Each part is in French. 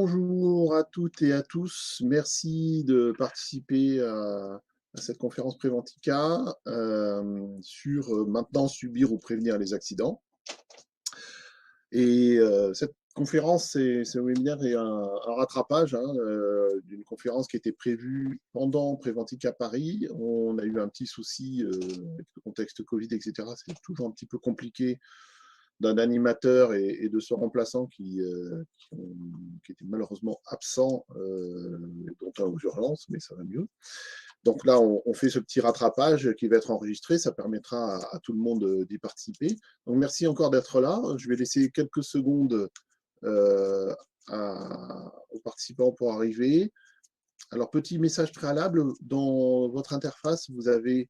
Bonjour à toutes et à tous. Merci de participer à cette conférence Préventica sur maintenant subir ou prévenir les accidents. Et cette conférence, ce webinaire est un rattrapage d'une conférence qui était prévue pendant Préventica Paris. On a eu un petit souci avec le contexte Covid, etc. C'est toujours un petit peu compliqué d'un animateur et de son remplaçant qui était malheureusement absent, dont un aux urgences, mais ça va mieux. Donc là, on fait ce petit rattrapage qui va être enregistré, ça permettra à tout le monde d'y participer. Donc merci encore d'être là. Je vais laisser quelques secondes euh, aux participants pour arriver. Alors, petit message préalable, dans votre interface, vous avez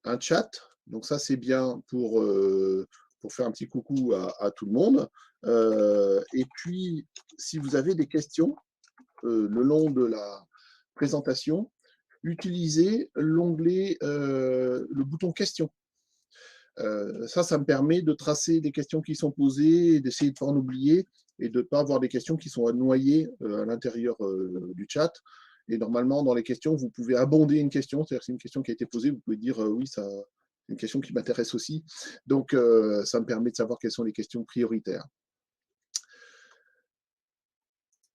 un chat. Donc ça, c'est bien pour faire un petit coucou à tout le monde. Et puis, si vous avez des questions le long de la présentation, utilisez l'onglet, le bouton questions. Ça me permet de tracer des questions qui sont posées, d'essayer de ne pas en oublier et de ne pas avoir des questions qui sont noyées à l'intérieur du chat. Et normalement, dans les questions, vous pouvez abonder une question, c'est-à-dire que c'est une question qui a été posée, vous pouvez dire oui, ça, c'est une question qui m'intéresse aussi. Donc, ça me permet de savoir quelles sont les questions prioritaires.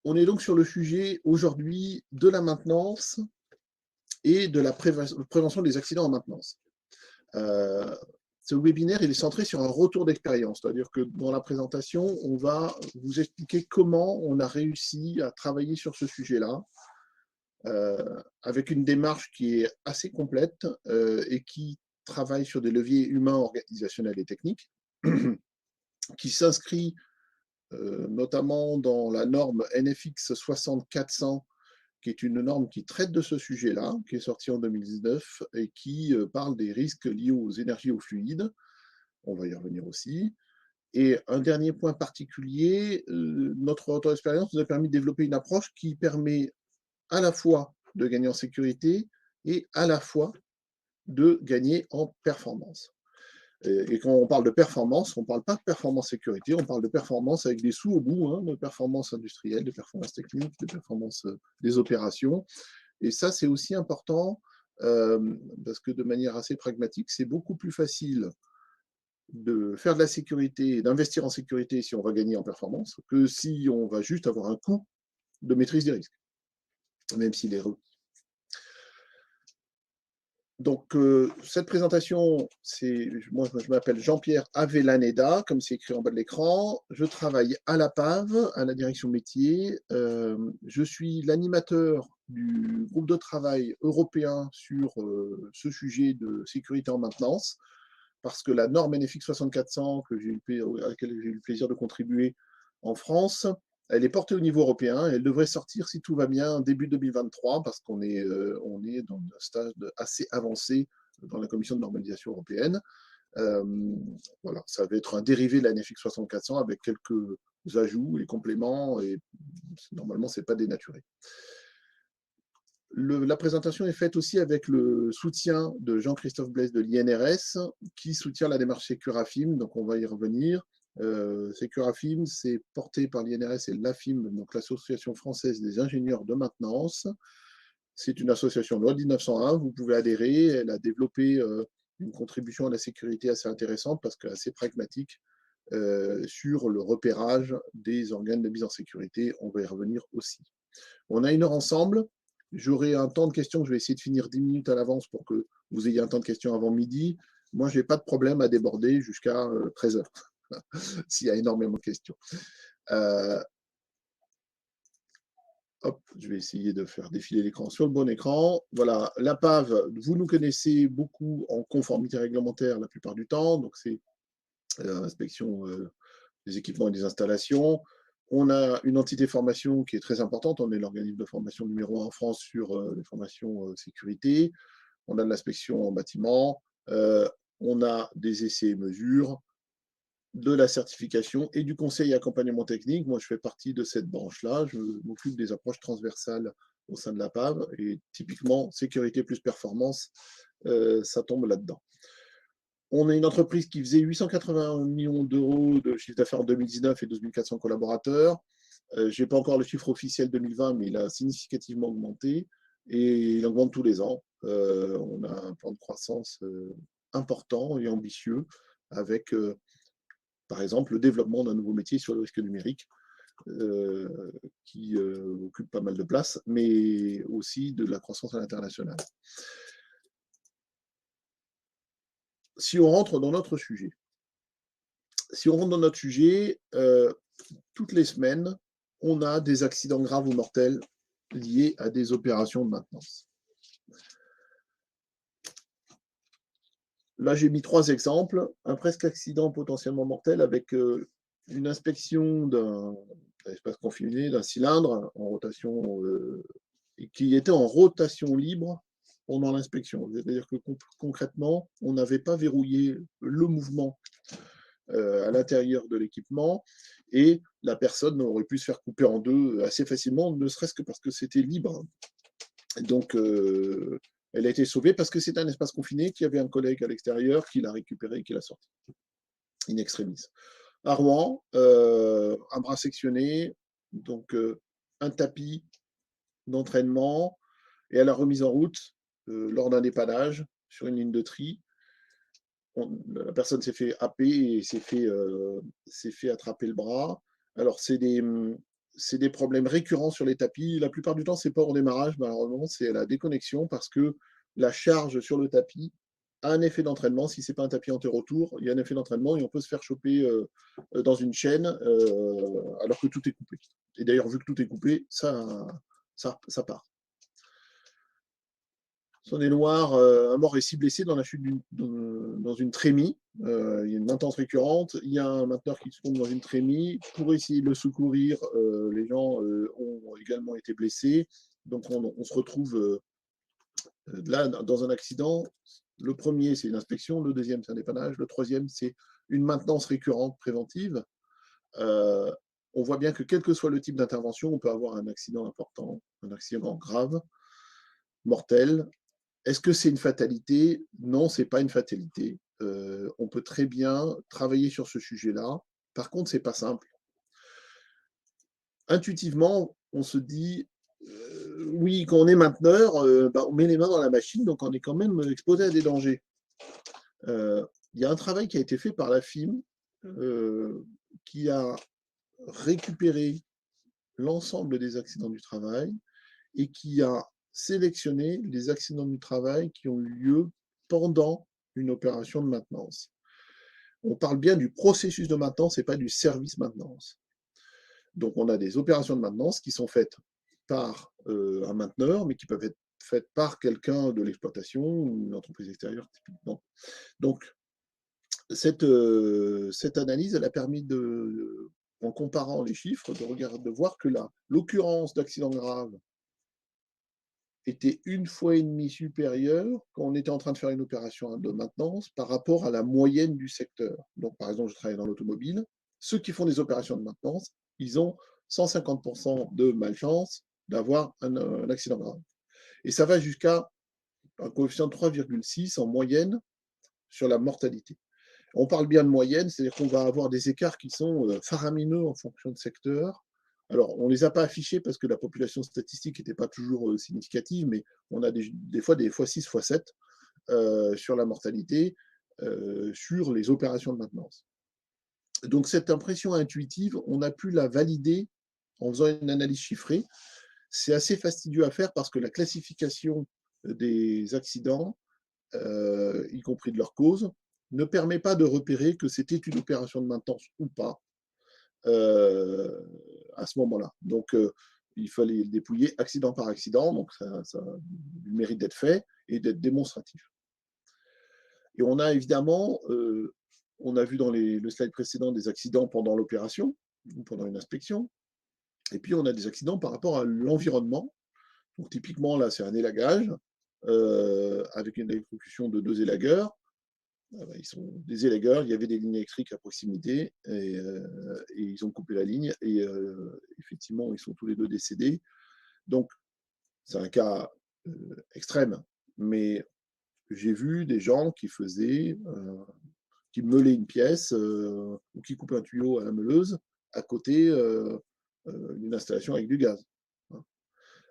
On est donc sur le sujet aujourd'hui de la maintenance et de la prévention des accidents en maintenance. Ce webinaire il est centré sur un retour d'expérience, c'est-à-dire que dans la présentation, on va vous expliquer comment on a réussi à travailler sur ce sujet-là, avec une démarche qui est assez complète et qui travaille sur des leviers humains, organisationnels et techniques, qui s'inscrit notamment dans la norme NFX 6400, qui est une norme qui traite de ce sujet-là, qui est sortie en 2019 et qui parle des risques liés aux énergies aux fluides. On va y revenir aussi. Et un dernier point particulier, notre retour d'expérience nous a permis de développer une approche qui permet à la fois de gagner en sécurité et à la fois de gagner en performance. Et quand on parle de performance, on ne parle pas de performance sécurité, on parle de performance avec des sous au bout, hein, de performance industrielle, de performance technique, de performance des opérations. Et ça, c'est aussi important parce que de manière assez pragmatique, c'est beaucoup plus facile de faire de la sécurité et d'investir en sécurité si on va gagner en performance que si on va juste avoir un coût de maîtrise des risques, même s'il est requis. Donc, cette présentation, moi, je m'appelle Jean-Pierre Avellaneda, comme c'est écrit en bas de l'écran. Je travaille à la PAV, à la direction métier. Je suis l'animateur du groupe de travail européen sur ce sujet de sécurité en maintenance, parce que la norme NFX 6400, à laquelle j'ai eu le plaisir de contribuer en France, elle est portée au niveau européen et elle devrait sortir, si tout va bien, début 2023, parce qu'on est dans un stade assez avancé dans la commission de normalisation européenne. Voilà, ça va être un dérivé de la NFX 6400 avec quelques ajouts et compléments, et normalement, ce n'est pas dénaturé. La présentation est faite aussi avec le soutien de Jean-Christophe Blaise de l'INRS, qui soutient la démarche Securafim, donc on va y revenir. Securafim, c'est porté par l'INRS et l'AFIM, donc l'Association française des ingénieurs de maintenance. C'est une association loi 1901, vous pouvez adhérer. Elle a développé une contribution à la sécurité assez intéressante parce qu'elle est assez pragmatique sur le repérage des organes de mise en sécurité. On va y revenir aussi. On a 1 heure ensemble. J'aurai un temps de questions, je vais essayer de finir 10 minutes à l'avance pour que vous ayez un temps de questions avant midi. Moi, je n'ai pas de problème à déborder jusqu'à 13 heures, s'il y a énormément de questions. Hop, je vais essayer de faire défiler l'écran sur le bon écran. Voilà, la PAV, vous nous connaissez beaucoup en conformité réglementaire la plupart du temps, donc c'est l'inspection des équipements et des installations. On a une entité formation qui est très importante. On est l'organisme de formation numéro 1 en France sur les formations sécurité. On a de l'inspection en bâtiment. On a des essais et mesures, de la certification et du conseil et accompagnement technique. Moi, je fais partie de cette branche-là. Je m'occupe des approches transversales au sein de la PAV. Et typiquement, sécurité plus performance, ça tombe là-dedans. On est une entreprise qui faisait 880 millions d'euros de chiffre d'affaires en 2019 et 12 400 collaborateurs. Je n'ai pas encore le chiffre officiel 2020, mais il a significativement augmenté et il augmente tous les ans. On a un plan de croissance important et ambitieux avec, par exemple, le développement d'un nouveau métier sur le risque numérique qui occupe pas mal de place, mais aussi de la croissance à l'international. Si on rentre dans notre sujet, toutes les semaines, on a des accidents graves ou mortels liés à des opérations de maintenance. Là, j'ai mis 3 exemples. Un presque accident potentiellement mortel avec une inspection d'un espace confiné, d'un cylindre en rotation, qui était en rotation libre pendant l'inspection. C'est-à-dire que concrètement, on n'avait pas verrouillé le mouvement à l'intérieur de l'équipement et la personne aurait pu se faire couper en deux assez facilement, ne serait-ce que parce que c'était libre. Donc, elle a été sauvée parce que c'est un espace confiné, qu'il y avait un collègue à l'extérieur qui l'a récupéré et qui l'a sorti, in extremis. À Rouen, un bras sectionné, donc un tapis d'entraînement et à la remise en route lors d'un dépannage sur une ligne de tri. La personne s'est fait happer et s'est fait attraper le bras. Alors, c'est des problèmes récurrents sur les tapis. La plupart du temps, c'est pas au démarrage, malheureusement, c'est la déconnexion parce que la charge sur le tapis a un effet d'entraînement. Si c'est pas un tapis anti-retour, il y a un effet d'entraînement et on peut se faire choper dans une chaîne alors que tout est coupé. Et d'ailleurs, vu que tout est coupé, ça part. Saône-et-Loire, un mort et 6 blessés dans la chute dans une trémie. Il y a une maintenance récurrente. Il y a un mainteneur qui se tombe dans une trémie. Pour essayer de le secourir, les gens ont également été blessés. Donc on se retrouve là dans un accident. Le premier, c'est une inspection. Le deuxième, c'est un dépannage. Le troisième, c'est une maintenance récurrente préventive. On voit bien que quel que soit le type d'intervention, on peut avoir un accident important, un accident grave, mortel. Est-ce que c'est une fatalité? Non, ce n'est pas une fatalité. On peut très bien travailler sur ce sujet-là. Par contre, ce n'est pas simple. Intuitivement, on se dit, oui, quand on est mainteneur, on met les mains dans la machine, donc on est quand même exposé à des dangers. Il y a un travail qui a été fait par la FIM qui a récupéré l'ensemble des accidents du travail et qui a sélectionner les accidents du travail qui ont eu lieu pendant une opération de maintenance. On parle bien du processus de maintenance et pas du service maintenance. Donc on a des opérations de maintenance qui sont faites par un mainteneur, mais qui peuvent être faites par quelqu'un de l'exploitation ou une entreprise extérieure typiquement. Donc cette analyse, elle a permis en comparant les chiffres, de voir que l'occurrence d'accidents graves était 1,5 fois supérieure quand on était en train de faire une opération de maintenance par rapport à la moyenne du secteur. Donc, par exemple, je travaille dans l'automobile. Ceux qui font des opérations de maintenance, ils ont 150% de malchance d'avoir un accident grave. Et ça va jusqu'à un coefficient de 3,6 en moyenne sur la mortalité. On parle bien de moyenne, c'est-à-dire qu'on va avoir des écarts qui sont faramineux en fonction de secteur. Alors, on ne les a pas affichés parce que la population statistique n'était pas toujours significative, mais on a des fois des x6, x7 sur la mortalité, sur les opérations de maintenance. Donc, cette impression intuitive, on a pu la valider en faisant une analyse chiffrée. C'est assez fastidieux à faire parce que la classification des accidents, y compris de leur cause, ne permet pas de repérer que c'était une opération de maintenance ou pas à ce moment-là. Donc, il fallait le dépouiller accident par accident, donc ça a le mérite d'être fait et d'être démonstratif. Et on a évidemment, on a vu dans le slide précédent des accidents pendant l'opération ou pendant une inspection, et puis on a des accidents par rapport à l'environnement. Donc typiquement, là, c'est un élagage avec une électrocution de 2 élagueurs. Ils sont des élagueurs, il y avait des lignes électriques à proximité et ils ont coupé la ligne et effectivement, ils sont tous les deux décédés. Donc, c'est un cas extrême, mais j'ai vu des gens qui qui meulaient une pièce ou qui coupaient un tuyau à la meuleuse à côté une installation avec du gaz. Hein.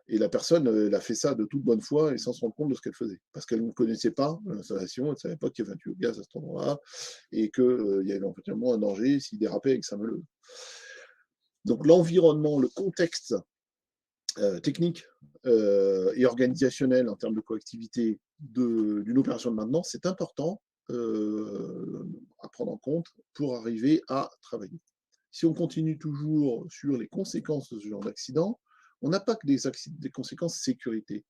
Et la personne, elle a fait ça de toute bonne foi et sans se rendre compte de ce qu'elle faisait. Parce qu'elle ne connaissait pas l'installation, elle ne savait pas qu'il y avait un tuyau de gaz à cet endroit-là et qu'il y avait éventuellement un danger s'il dérapait avec sa meuleuse. Donc l'environnement, le contexte technique et organisationnel en termes de coactivité d'une opération de maintenance, c'est important à prendre en compte pour arriver à travailler. Si on continue toujours sur les conséquences de ce genre d'accident, on n'a pas que des conséquences sécurité.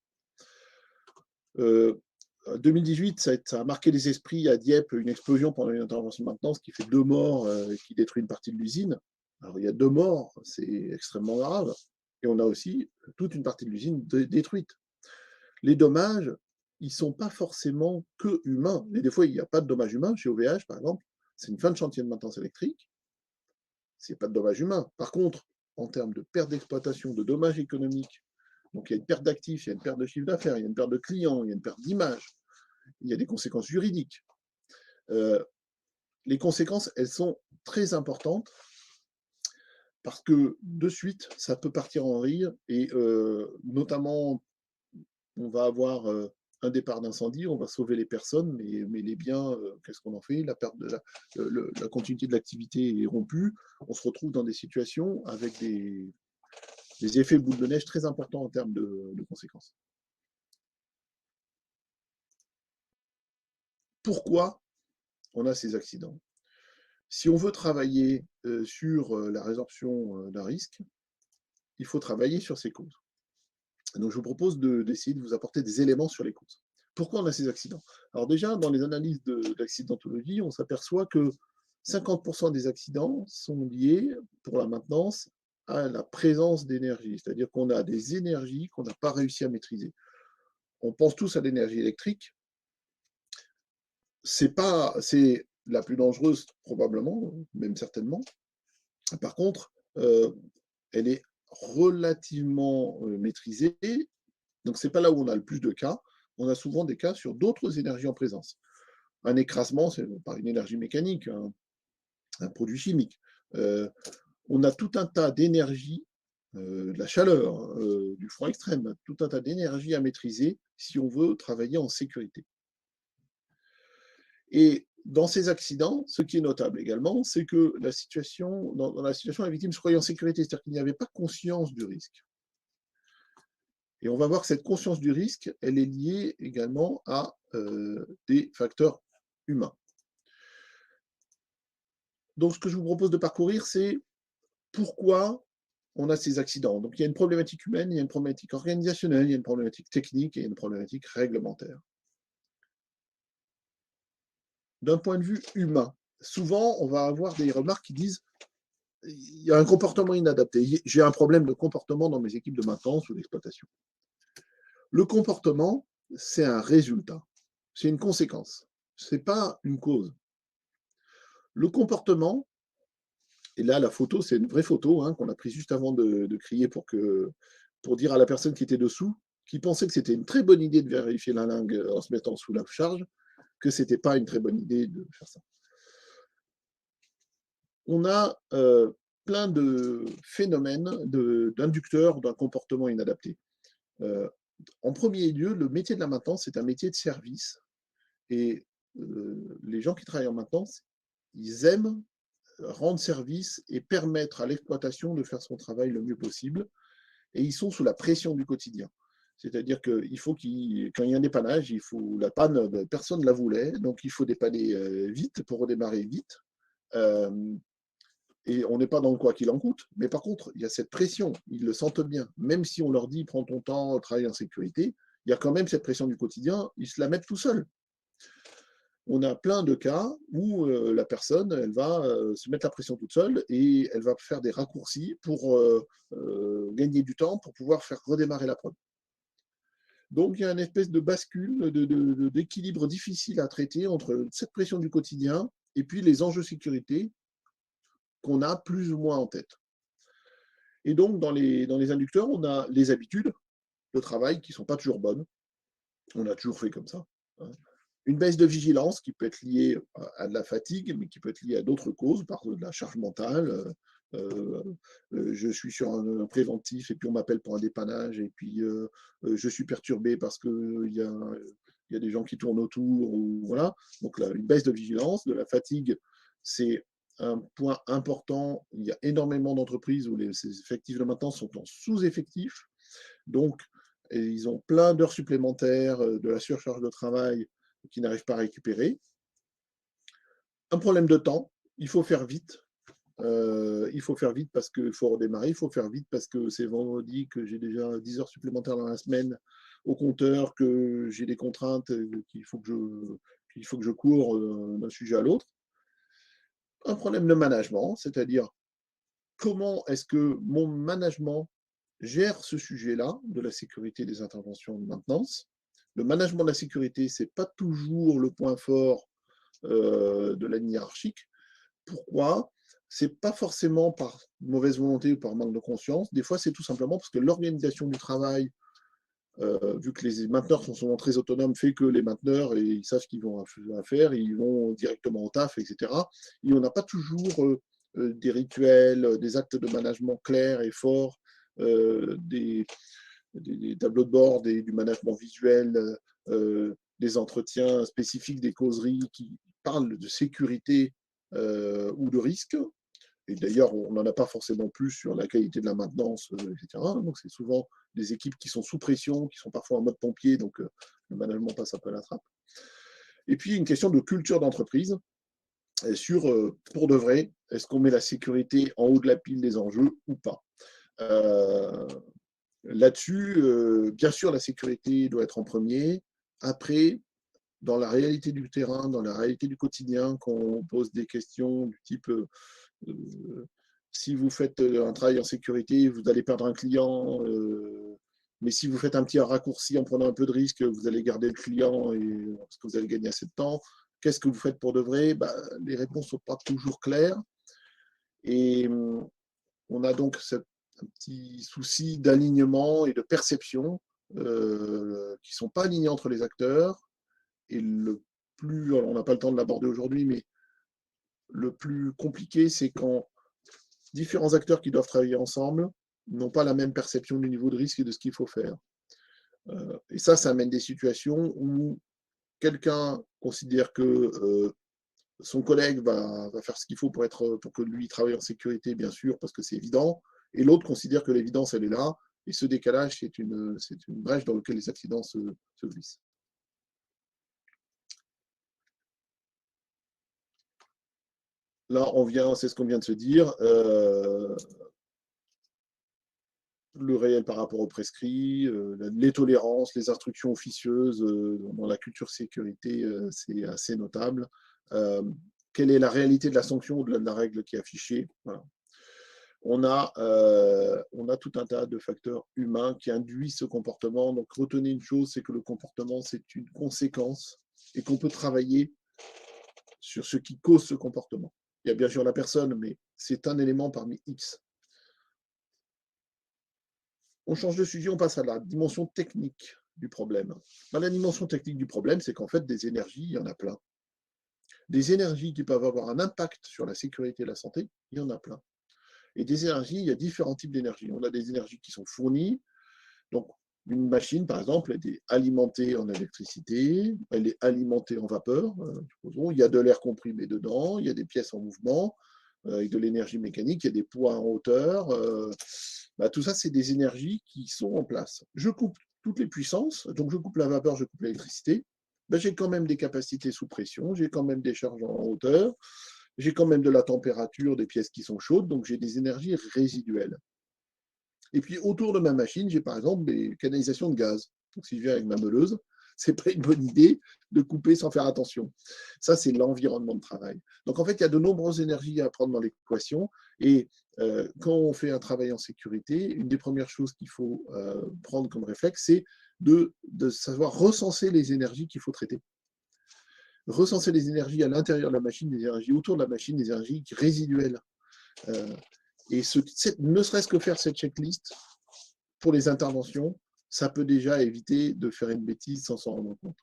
2018, ça a marqué les esprits à Dieppe, une explosion pendant une intervention de maintenance qui fait 2 morts et qui détruit une partie de l'usine. Alors, il y a 2 morts, c'est extrêmement grave. Et on a aussi toute une partie de l'usine détruite. Les dommages, ils ne sont pas forcément que humains. Et des fois, il n'y a pas de dommages humains. Chez OVH, par exemple, c'est une fin de chantier de maintenance électrique. C'est pas de dommages humains. Par contre, en termes de perte d'exploitation, de dommages économiques, donc il y a une perte d'actifs, il y a une perte de chiffre d'affaires, il y a une perte de clients, il y a une perte d'image, il y a des conséquences juridiques. Les conséquences, elles sont très importantes parce que de suite, ça peut partir en rire et notamment, on va avoir un départ d'incendie, on va sauver les personnes, mais les biens, qu'est-ce qu'on en fait? La perte de la continuité de l'activité est rompue. On se retrouve dans des situations avec des effets boule de neige très importants en termes de conséquences. Pourquoi on a ces accidents? Si on veut travailler sur la résorption d'un risque, il faut travailler sur ses causes. Donc, je vous propose d'essayer de vous apporter des éléments sur les causes. Pourquoi on a ces accidents? Alors déjà, dans les analyses d'accidentologie, on s'aperçoit que 50% des accidents sont liés, pour la maintenance, à la présence d'énergie. C'est-à-dire qu'on a des énergies qu'on n'a pas réussi à maîtriser. On pense tous à l'énergie électrique. C'est la plus dangereuse, probablement, même certainement. Par contre, elle est relativement maîtrisée. Donc, ce n'est pas là où on a le plus de cas. On a souvent des cas sur d'autres énergies en présence. Un écrasement, c'est pas une énergie mécanique, un produit chimique. On a tout un tas d'énergies, de la chaleur, du froid extrême, tout un tas d'énergies à maîtriser si on veut travailler en sécurité. Et dans ces accidents, ce qui est notable également, c'est que dans la situation, la victime se croyait en sécurité, c'est-à-dire qu'il n'y avait pas conscience du risque. Et on va voir que cette conscience du risque, elle est liée également à des facteurs humains. Donc, ce que je vous propose de parcourir, c'est pourquoi on a ces accidents. Donc, il y a une problématique humaine, il y a une problématique organisationnelle, il y a une problématique technique et une problématique réglementaire. D'un point de vue humain, souvent, on va avoir des remarques qui disent il y a un comportement inadapté. J'ai un problème de comportement dans mes équipes de maintenance ou d'exploitation. Le comportement, c'est un résultat, c'est une conséquence, ce n'est pas une cause. Le comportement, et là la photo, c'est une vraie photo qu'on a prise juste avant de crier pour dire à la personne qui était dessous, qui pensait que c'était une très bonne idée de vérifier la lingue en se mettant sous la charge, que ce n'était pas une très bonne idée de faire ça. On a plein de phénomènes d'inducteurs d'un comportement inadapté. En premier lieu, le métier de la maintenance, c'est un métier de service. Et les gens qui travaillent en maintenance, ils aiment rendre service et permettre à l'exploitation de faire son travail le mieux possible. Et ils sont sous la pression du quotidien. C'est-à-dire qu'il faut quand il y a un dépannage, la panne, personne ne la voulait, donc il faut dépanner vite pour redémarrer vite. Et on n'est pas dans le quoi qu'il en coûte. Mais par contre, il y a cette pression, ils le sentent bien. Même si on leur dit prends ton temps, travaille en sécurité, il y a quand même cette pression du quotidien, ils se la mettent tout seuls. On a plein de cas où la personne, elle va se mettre la pression toute seule et elle va faire des raccourcis pour gagner du temps, pour pouvoir faire redémarrer la prod. Donc, il y a une espèce de bascule, d'équilibre difficile à traiter entre cette pression du quotidien et puis les enjeux sécurité qu'on a plus ou moins en tête. Et donc, dans les inducteurs, on a les habitudes de travail qui ne sont pas toujours bonnes. On a toujours fait comme ça. Une baisse de vigilance qui peut être liée à de la fatigue, mais qui peut être liée à d'autres causes, par de la charge mentale, Je suis sur un préventif et puis on m'appelle pour un dépannage et puis je suis perturbé parce qu'il y a des gens qui tournent autour. Ou, voilà. Donc là, une baisse de vigilance, de la fatigue, c'est un point important. Il y a énormément d'entreprises où ces effectifs de maintenance sont en sous-effectif. Donc, ils ont plein d'heures supplémentaires, de la surcharge de travail qu'ils n'arrivent pas à récupérer. Un problème de temps, il faut faire vite. Il faut faire vite parce qu'il faut redémarrer, il faut faire vite parce que c'est vendredi, que j'ai déjà 10 heures supplémentaires dans la semaine au compteur, que j'ai des contraintes, qu'il faut que je cours d'un sujet à l'autre. Un problème de management, c'est-à-dire comment est-ce que mon management gère ce sujet-là de la sécurité des interventions de maintenance. Le management de la sécurité, ce n'est pas toujours le point fort de la ligne hiérarchique. Pourquoi? C'est pas forcément par mauvaise volonté ou par manque de conscience. Des fois, c'est tout simplement parce que l'organisation du travail, vu que les mainteneurs sont souvent très autonomes, fait que les mainteneurs, ils savent ce qu'ils vont à faire, ils vont directement au taf, etc. Et on n'a pas toujours des rituels, des actes de management clairs et forts, des tableaux de bord, du management visuel, des entretiens spécifiques, des causeries qui parlent de sécurité ou de risque. Et d'ailleurs, on n'en a pas forcément plus sur la qualité de la maintenance, etc. Donc, c'est souvent des équipes qui sont sous pression, qui sont parfois en mode pompier, donc le management passe un peu à la trappe. Et puis, une question de culture d'entreprise sur, pour de vrai, est-ce qu'on met la sécurité en haut de la pile des enjeux ou pas? Là-dessus, bien sûr, la sécurité doit être en premier. Après, dans la réalité du terrain, dans la réalité du quotidien, quand on pose des questions du type si vous faites un travail en sécurité, vous allez perdre un client, mais si vous faites un petit raccourci en prenant un peu de risque, vous allez garder le client et, parce que vous allez gagner assez de temps. Qu'est-ce que vous faites pour de vrai? Les réponses ne sont pas toujours claires. Et on a donc un petit souci d'alignement et de perception qui ne sont pas alignés entre les acteurs. Et le plus, on n'a pas le temps de l'aborder aujourd'hui, mais le plus compliqué, c'est quand différents acteurs qui doivent travailler ensemble n'ont pas la même perception du niveau de risque et de ce qu'il faut faire. Et ça amène des situations où quelqu'un considère que son collègue va faire ce qu'il faut pour que lui travaille en sécurité, bien sûr, parce que c'est évident, et l'autre considère que l'évidence, elle est là, et ce décalage, c'est une brèche dans laquelle les accidents se glissent. Là, c'est ce qu'on vient de se dire. Le réel par rapport au prescrit, les tolérances, les instructions officieuses dans la culture sécurité, c'est assez notable. Quelle est la réalité de la sanction au-delà de la règle qui est affichée? Voilà. On a tout un tas de facteurs humains qui induisent ce comportement. Donc, retenez une chose, c'est que le comportement, c'est une conséquence et qu'on peut travailler sur ce qui cause ce comportement. Il y a bien sûr la personne, mais c'est un élément parmi X. On change de sujet, on passe à la dimension technique du problème. La dimension technique du problème, c'est qu'en fait, des énergies, il y en a plein. Des énergies qui peuvent avoir un impact sur la sécurité et la santé, il y en a plein. Et des énergies, il y a différents types d'énergies. On a des énergies qui sont fournies. Donc, une machine, par exemple, elle est alimentée en électricité, elle est alimentée en vapeur. Il y a de l'air comprimé dedans, il y a des pièces en mouvement, avec de l'énergie mécanique, il y a des poids en hauteur. Tout ça, c'est des énergies qui sont en place. Je coupe toutes les puissances, donc je coupe la vapeur, je coupe l'électricité. J'ai quand même des capacités sous pression, j'ai quand même des charges en hauteur, j'ai quand même de la température, des pièces qui sont chaudes, donc j'ai des énergies résiduelles. Et puis autour de ma machine, j'ai par exemple des canalisations de gaz. Donc si je viens avec ma meuleuse, c'est pas une bonne idée de couper sans faire attention. Ça, c'est l'environnement de travail. Donc en fait, il y a de nombreuses énergies à prendre dans l'équation. Et quand on fait un travail en sécurité, une des premières choses qu'il faut prendre comme réflexe, c'est de savoir recenser les énergies qu'il faut traiter. Recenser les énergies à l'intérieur de la machine, les énergies autour de la machine, les énergies résiduelles. Et ne serait-ce que faire cette checklist pour les interventions, ça peut déjà éviter de faire une bêtise sans s'en rendre compte.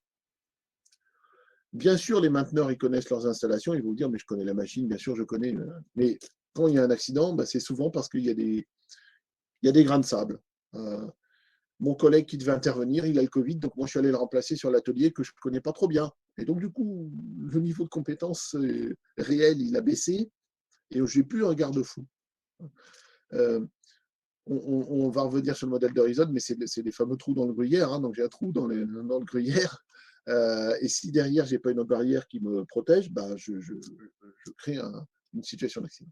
Bien sûr, les mainteneurs, ils connaissent leurs installations, ils vont vous dire, mais je connais la machine, bien sûr, je connais. Mais quand il y a un accident, c'est souvent parce qu'il y a des grains de sable. Mon collègue qui devait intervenir, il a le Covid, donc moi je suis allé le remplacer sur l'atelier que je ne connais pas trop bien. Et donc du coup, le niveau de compétence réel, il a baissé et je n'ai plus un garde-fou. Euh, on va revenir sur le modèle d'Horizon, mais c'est les fameux trous dans le gruyère. Donc j'ai un trou dans le gruyère. Et si derrière, je n'ai pas une barrière qui me protège, je crée une situation d'accident.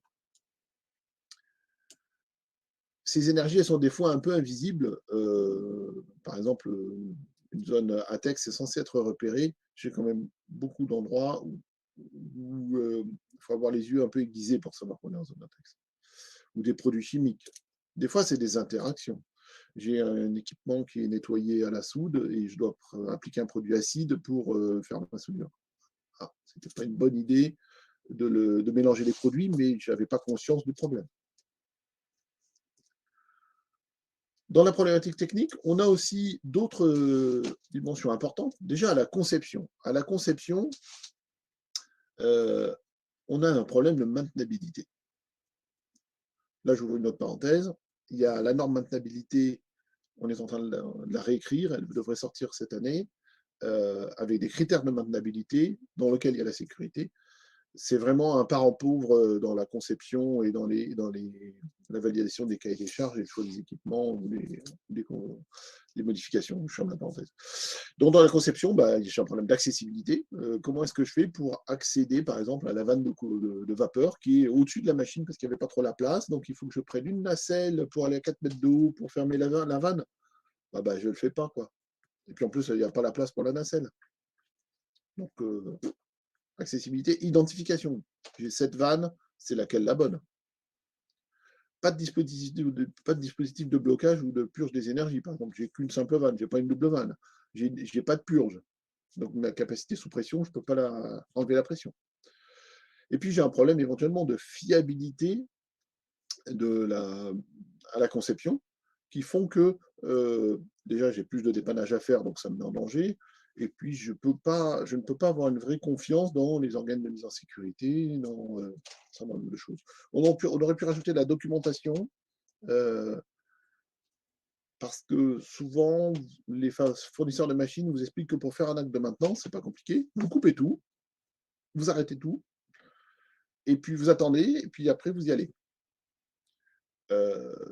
Ces énergies, elles sont des fois un peu invisibles. Par exemple, une zone ATEX est censée être repérée. J'ai quand même beaucoup d'endroits où il faut avoir les yeux un peu aiguisés pour savoir qu'on est en zone ATEX. Ou des produits chimiques. Des fois, c'est des interactions. J'ai un équipement qui est nettoyé à la soude et je dois appliquer un produit acide pour faire ma soudure. Ce n'était pas une bonne idée de mélanger les produits, mais je n'avais pas conscience du problème. Dans la problématique technique, on a aussi d'autres dimensions importantes. Déjà, à la conception. À la conception, on a un problème de maintenabilité. Là, j'ouvre une autre parenthèse. Il y a la norme maintenabilité, on est en train de la réécrire, elle devrait sortir cette année, avec des critères de maintenabilité dans lesquels il y a la sécurité. C'est vraiment un parent pauvre dans la conception et dans la validation des cahiers des charges et le choix des équipements ou les modifications. Je ferme la parenthèse. Donc, dans la conception, j'ai un problème d'accessibilité. Comment est-ce que je fais pour accéder, par exemple, à la vanne de vapeur qui est au-dessus de la machine parce qu'il n'y avait pas trop la place. Donc, il faut que je prenne une nacelle pour aller à 4 mètres de haut pour fermer la vanne. Je ne le fais pas, quoi. Et puis, en plus, il n'y a pas la place pour la nacelle. Donc, accessibilité, identification. J'ai cette vanne, c'est laquelle la bonne. Pas de dispositif de blocage ou de purge des énergies. Par exemple, j'ai qu'une simple vanne, j'ai pas une double vanne. J'ai pas de purge. Donc ma capacité sous pression, je peux pas enlever la pression. Et puis j'ai un problème éventuellement de fiabilité à la conception qui font que déjà j'ai plus de dépannage à faire, donc ça me met en danger. Et puis je ne peux pas avoir une vraie confiance dans les organes de mise en sécurité, dans un certain nombre de choses. On aurait pu rajouter de la documentation, parce que souvent, les fournisseurs de machines vous expliquent que pour faire un acte de maintenance, c'est pas compliqué. Vous coupez tout, vous arrêtez tout, et puis vous attendez, et puis après vous y allez.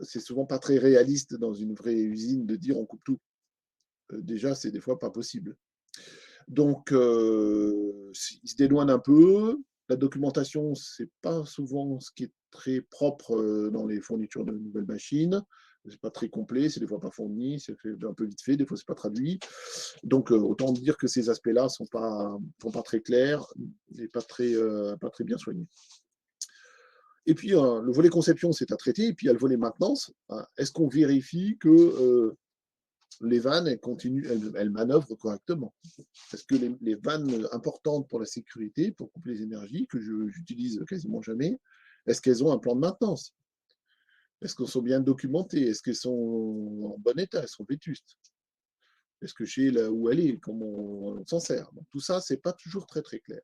C'est souvent pas très réaliste dans une vraie usine de dire on coupe tout. Déjà, c'est des fois pas possible. Donc, ils se dédouanent un peu. La documentation, c'est pas souvent ce qui est très propre dans les fournitures de nouvelles machines. C'est pas très complet, c'est des fois pas fourni, c'est fait un peu vite fait, des fois c'est pas traduit. Donc, autant dire que ces aspects-là sont pas très clairs et pas très bien soignés. Et puis, le volet conception, c'est à traiter. Et puis, il y a le volet maintenance. Est-ce qu'on vérifie que les vannes, elles manœuvrent correctement? Est-ce que les vannes importantes pour la sécurité, pour couper les énergies, que j'utilise quasiment jamais, est-ce qu'elles ont un plan de maintenance? Est-ce qu'elles sont bien documentées? Est-ce qu'elles sont en bon état? Elles sont vétustes? Est-ce que je sais là où elle est? Comment on s'en sert? Donc, tout ça, c'est pas toujours très très clair.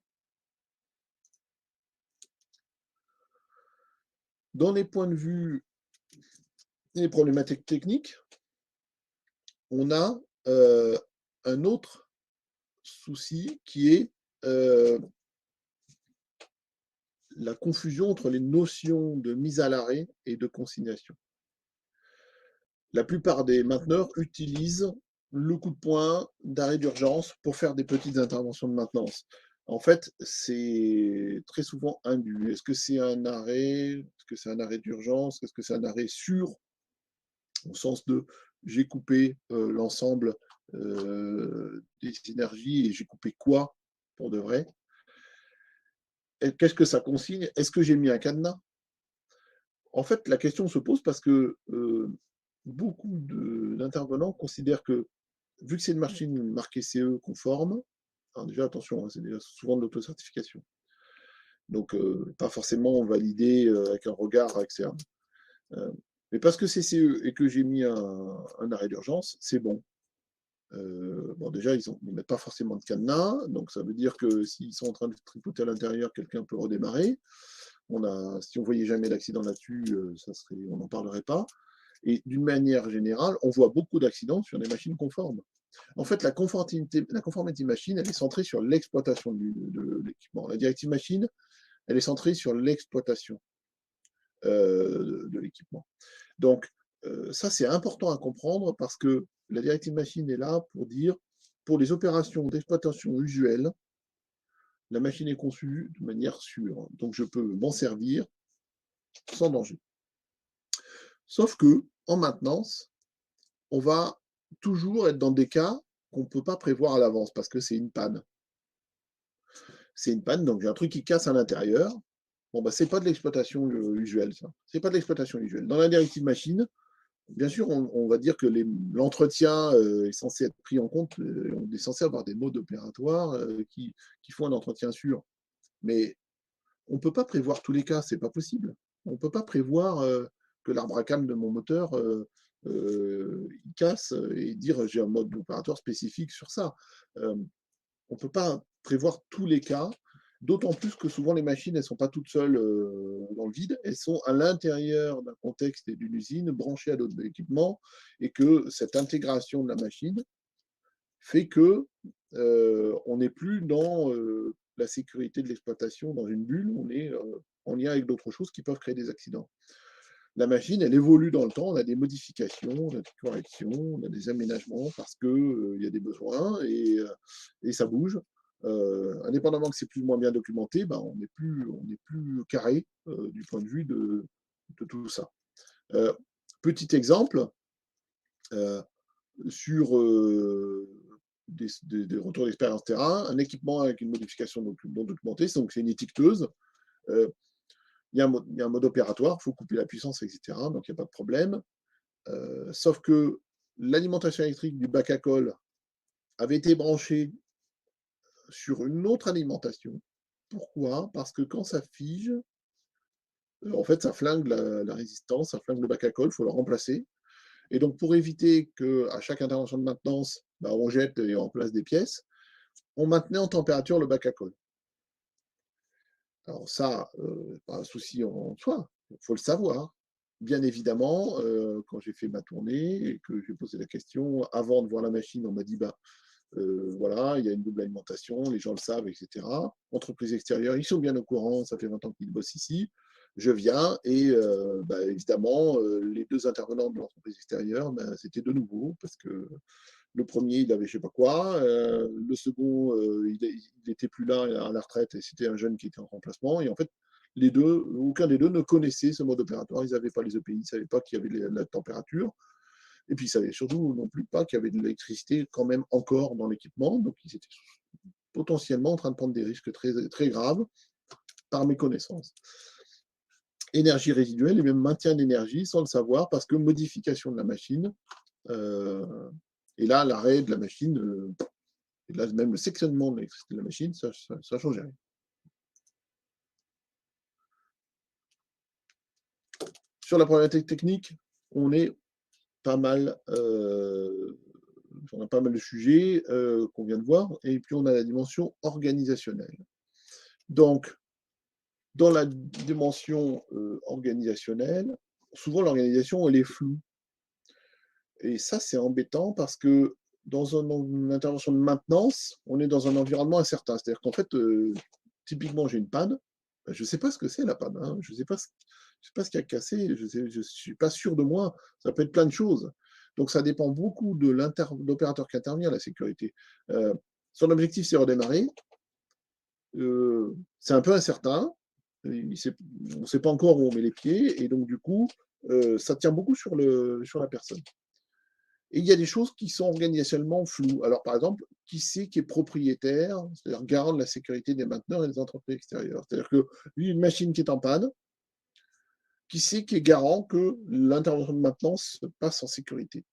Dans les points de vue des problématiques techniques, on a un autre souci qui est la confusion entre les notions de mise à l'arrêt et de consignation. La plupart des mainteneurs utilisent le coup de poing d'arrêt d'urgence pour faire des petites interventions de maintenance. En fait, c'est très souvent indu. Est-ce que c'est un arrêt? Est-ce que c'est un arrêt d'urgence? Est-ce que c'est un arrêt sûr? Au sens de j'ai coupé l'ensemble des énergies et j'ai coupé quoi pour de vrai? Qu'est-ce que ça consigne? Est-ce que j'ai mis un cadenas? En fait, la question se pose parce que beaucoup d'intervenants considèrent que, vu que c'est une machine marquée CE conforme, alors déjà attention, c'est souvent de l'autocertification, donc pas forcément validé avec un regard externe. Mais parce que c'est CE et que j'ai mis un arrêt d'urgence, c'est bon. Bon, déjà, ils ne mettent pas forcément de cadenas, donc ça veut dire que s'ils sont en train de tripoter à l'intérieur, quelqu'un peut redémarrer. Si on voyait jamais d'accident là-dessus, on n'en parlerait pas. Et d'une manière générale, on voit beaucoup d'accidents sur des machines conformes. En fait, la conformity machine, elle est centrée sur l'exploitation de l'équipement. La directive machine, elle est centrée sur l'exploitation de l'équipement. Donc, ça, c'est important à comprendre parce que la directive machine est là pour dire, pour les opérations d'exploitation usuelles, la machine est conçue de manière sûre. Donc, je peux m'en servir sans danger. Sauf que, en maintenance, on va toujours être dans des cas qu'on ne peut pas prévoir à l'avance parce que c'est une panne. C'est une panne, donc j'ai un truc qui casse à l'intérieur. Bon, bah, c'est pas de l'exploitation usuelle, ça. C'est pas de l'exploitation usuelle. Dans la directive machine, bien sûr, on va dire que l'entretien est censé être pris en compte. On est censé avoir des modes opératoires qui font un entretien sûr. Mais on ne peut pas prévoir tous les cas, c'est pas possible. On ne peut pas prévoir que l'arbre à cam de mon moteur il casse et dire j'ai un mode opératoire spécifique sur ça. On ne peut pas prévoir tous les cas, d'autant plus que souvent les machines, elles ne sont pas toutes seules dans le vide, elles sont à l'intérieur d'un contexte et d'une usine branchées à d'autres équipements, et que cette intégration de la machine fait que on n'est plus dans la sécurité de l'exploitation dans une bulle, on est en lien avec d'autres choses qui peuvent créer des accidents. La machine, elle évolue dans le temps, on a des modifications, on a des corrections, on a des aménagements parce qu'il y a des besoins et ça bouge. Indépendamment que c'est plus ou moins bien documenté, ben, on n'est plus carré du point de vue de tout ça. Petit exemple, sur des retours d'expérience terrain, un équipement avec une modification non documentée, donc c'est une étiqueteuse. Il y a un mode opératoire, il faut couper la puissance, etc. Donc il n'y a pas de problème. Sauf que l'alimentation électrique du bac à colle avait été branchée sur une autre alimentation. Pourquoi? Parce que quand ça fige, en fait, ça flingue la résistance, ça flingue le bac à colle, il faut le remplacer. Et donc, pour éviter qu'à chaque intervention de maintenance, bah, on jette et on remplace des pièces, on maintenait en température le bac à colle. Alors ça, pas un souci en soi, il faut le savoir. Bien évidemment, quand j'ai fait ma tournée et que j'ai posé la question, avant de voir la machine, on m'a dit, bah, voilà, il y a une double alimentation, les gens le savent, etc. Entreprise extérieure, ils sont bien au courant, ça fait 20 ans qu'ils bossent ici. Je viens et bah, évidemment, les deux intervenants de l'entreprise extérieure, bah, c'était de nouveau parce que le premier, il avait je sais pas quoi. Le second, il n'était plus là à la retraite et c'était un jeune qui était en remplacement. Et en fait, aucun des deux ne connaissait ce mode opératoire. Ils n'avaient pas les EPI, ils ne savaient pas qu'il y avait la température. Et puis, ils ne savaient surtout non plus pas qu'il y avait de l'électricité quand même encore dans l'équipement. Donc, ils étaient potentiellement en train de prendre des risques très, très graves par méconnaissance. Énergie résiduelle et même maintien d'énergie sans le savoir parce que modification de la machine. Et là, l'arrêt de la machine, et là, même le sectionnement de l'électricité de la machine, ça ne change rien. Sur la problématique technique, on est pas mal, on a pas mal de sujets qu'on vient de voir, et puis on a la dimension organisationnelle. Donc, dans la dimension organisationnelle, souvent l'organisation, elle est floue. Et ça, c'est embêtant parce que dans une intervention de maintenance, on est dans un environnement incertain. C'est-à-dire qu'en fait, typiquement, j'ai une panne. Je ne sais pas ce que c'est la panne. Hein. Je ne sais pas ce qui a cassé. Je ne suis pas sûr de moi. Ça peut être plein de choses. Donc, ça dépend beaucoup de l'opérateur qui intervient, la sécurité. Son objectif, c'est redémarrer. C'est un peu incertain. On ne sait pas encore où on met les pieds. Et donc, du coup, ça tient beaucoup sur la personne. Et il y a des choses qui sont organisationnellement floues. Alors, par exemple, qui c'est qui est propriétaire, c'est-à-dire garant de la sécurité des mainteneurs et des entreprises extérieures? C'est-à-dire que une machine qui est en panne, qui c'est qui est garant que l'intervention de maintenance se passe en sécurité?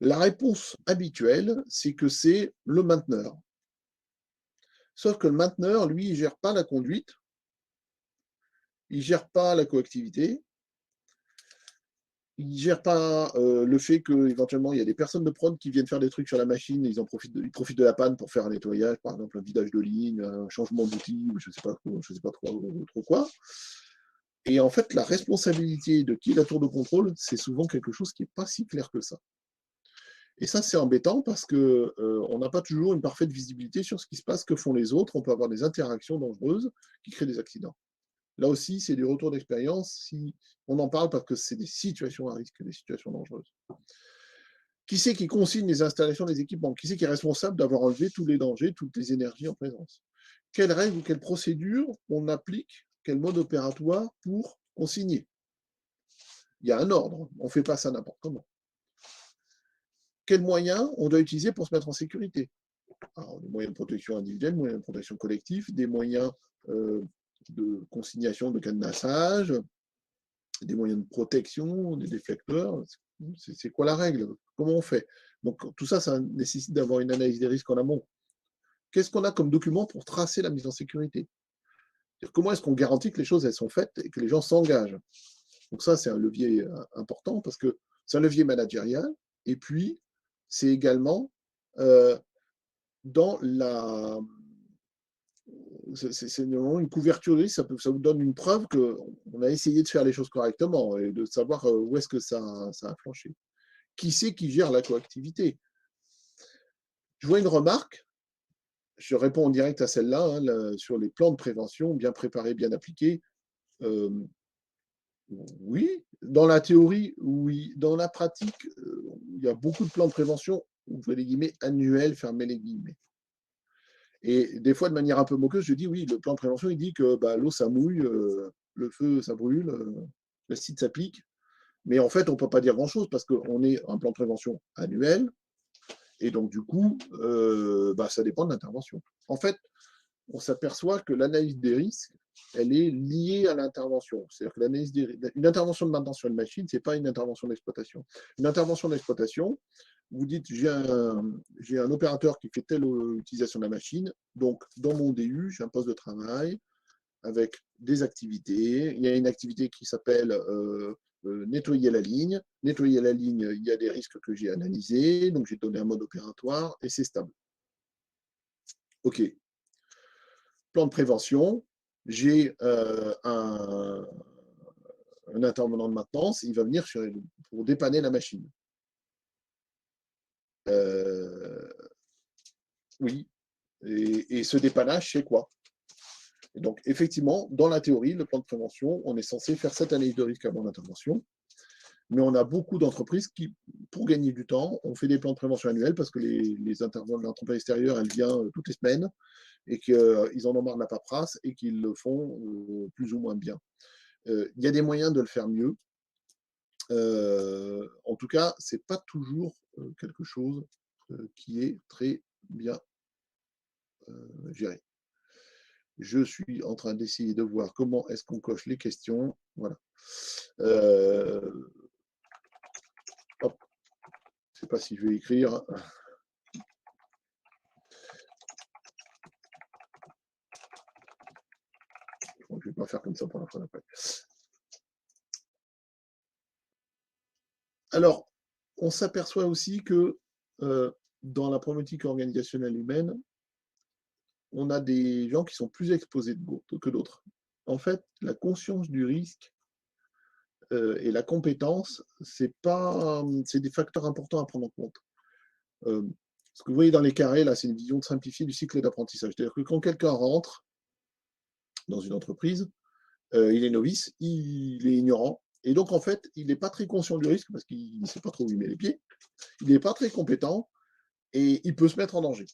La réponse habituelle, c'est que c'est le mainteneur. Sauf que le mainteneur, lui, il ne gère pas la conduite, il ne gère pas la coactivité, Ils ne gèrent pas le fait qu'éventuellement, il y a des personnes de prod qui viennent faire des trucs sur la machine, et ils profitent de la panne pour faire un nettoyage, par exemple un vidage de ligne, un changement d'outil, je ne sais pas trop quoi. Et en fait, la responsabilité de qui est la tour de contrôle, c'est souvent quelque chose qui n'est pas si clair que ça. Et ça, c'est embêtant parce qu'on n'a pas toujours une parfaite visibilité sur ce qui se passe, que font les autres. On peut avoir des interactions dangereuses qui créent des accidents. Là aussi, c'est du retour d'expérience. Si on en parle parce que c'est des situations à risque, des situations dangereuses. Qui c'est qui consigne les installations des équipements? Qui c'est qui est responsable d'avoir enlevé tous les dangers, toutes les énergies en présence? Quelles règles ou quelles procédures on applique? Quel mode opératoire pour consigner? Il y a un ordre. On ne fait pas ça n'importe comment. Quels moyens on doit utiliser pour se mettre en sécurité? Alors, des moyens de protection individuelle, des moyens de protection collective, des moyens de consignation, de cadenassage, des moyens de protection, des déflecteurs. C'est quoi la règle? Comment on fait? Donc, tout ça, ça nécessite d'avoir une analyse des risques en amont. Qu'est-ce qu'on a comme document pour tracer la mise en sécurité? Comment est-ce qu'on garantit que les choses elles sont faites et que les gens s'engagent? Donc ça, c'est un levier important parce que c'est un levier managérial. Et puis, c'est également dans la c'est une couverture de risque, ça vous donne une preuve qu'on a essayé de faire les choses correctement et de savoir où est-ce que ça a flanché. Qui c'est qui gère la coactivité? Je vois une remarque, je réponds en direct à celle-là, hein, sur les plans de prévention, bien préparés, bien appliqués. Euh, oui, dans la théorie, oui. Dans la pratique, il y a beaucoup de plans de prévention, ouvrez les guillemets, annuels, fermez les guillemets. Et des fois, de manière un peu moqueuse, je dis oui, le plan de prévention, il dit que bah, l'eau, ça mouille, le feu, ça brûle, le site, ça pique. Mais en fait, on ne peut pas dire grand-chose parce qu'on est un plan de prévention annuel. Et donc, du coup, bah, ça dépend de l'intervention. En fait, on s'aperçoit que l'analyse des risques, elle est liée à l'intervention. C'est-à-dire que une intervention de maintenance sur une machine, ce n'est pas une intervention d'exploitation. Une intervention d'exploitation, vous dites, j'ai un opérateur qui fait telle utilisation de la machine, donc dans mon DU, j'ai un poste de travail avec des activités. Il y a une activité qui s'appelle nettoyer la ligne. Nettoyer la ligne, il y a des risques que j'ai analysés, donc j'ai donné un mode opératoire et c'est stable. OK. Plan de prévention, j'ai un intervenant de maintenance, il va venir pour dépanner la machine. Oui. Et ce dépannage, c'est quoi? Et donc, effectivement, dans la théorie, le plan de prévention, on est censé faire cette analyse de risque avant l'intervention. Mais on a beaucoup d'entreprises qui, pour gagner du temps, ont fait des plans de prévention annuels parce que les intervenants de l'entreprise extérieure, elle vient toutes les semaines et qu'ils en ont marre de la paperasse et qu'ils le font plus ou moins bien. Il y a des moyens de le faire mieux. En tout cas, ce n'est pas toujours quelque chose qui est très bien géré. Je suis en train d'essayer de voir comment est-ce qu'on coche les questions. Voilà. Hop. Je ne sais pas si je vais écrire. Je ne vais pas faire comme ça pour la fois d'après. Alors, on s'aperçoit aussi que dans la problématique organisationnelle humaine, on a des gens qui sont plus exposés que d'autres. En fait, la conscience du risque et la compétence, c'est des facteurs importants à prendre en compte. Ce que vous voyez dans les carrés, là, c'est une vision simplifiée du cycle d'apprentissage. C'est-à-dire que quand quelqu'un rentre dans une entreprise, il est novice, il est ignorant, et donc en fait, il n'est pas très conscient du risque parce qu'il ne sait pas trop où il met les pieds, il n'est pas très compétent, et il peut se mettre en danger.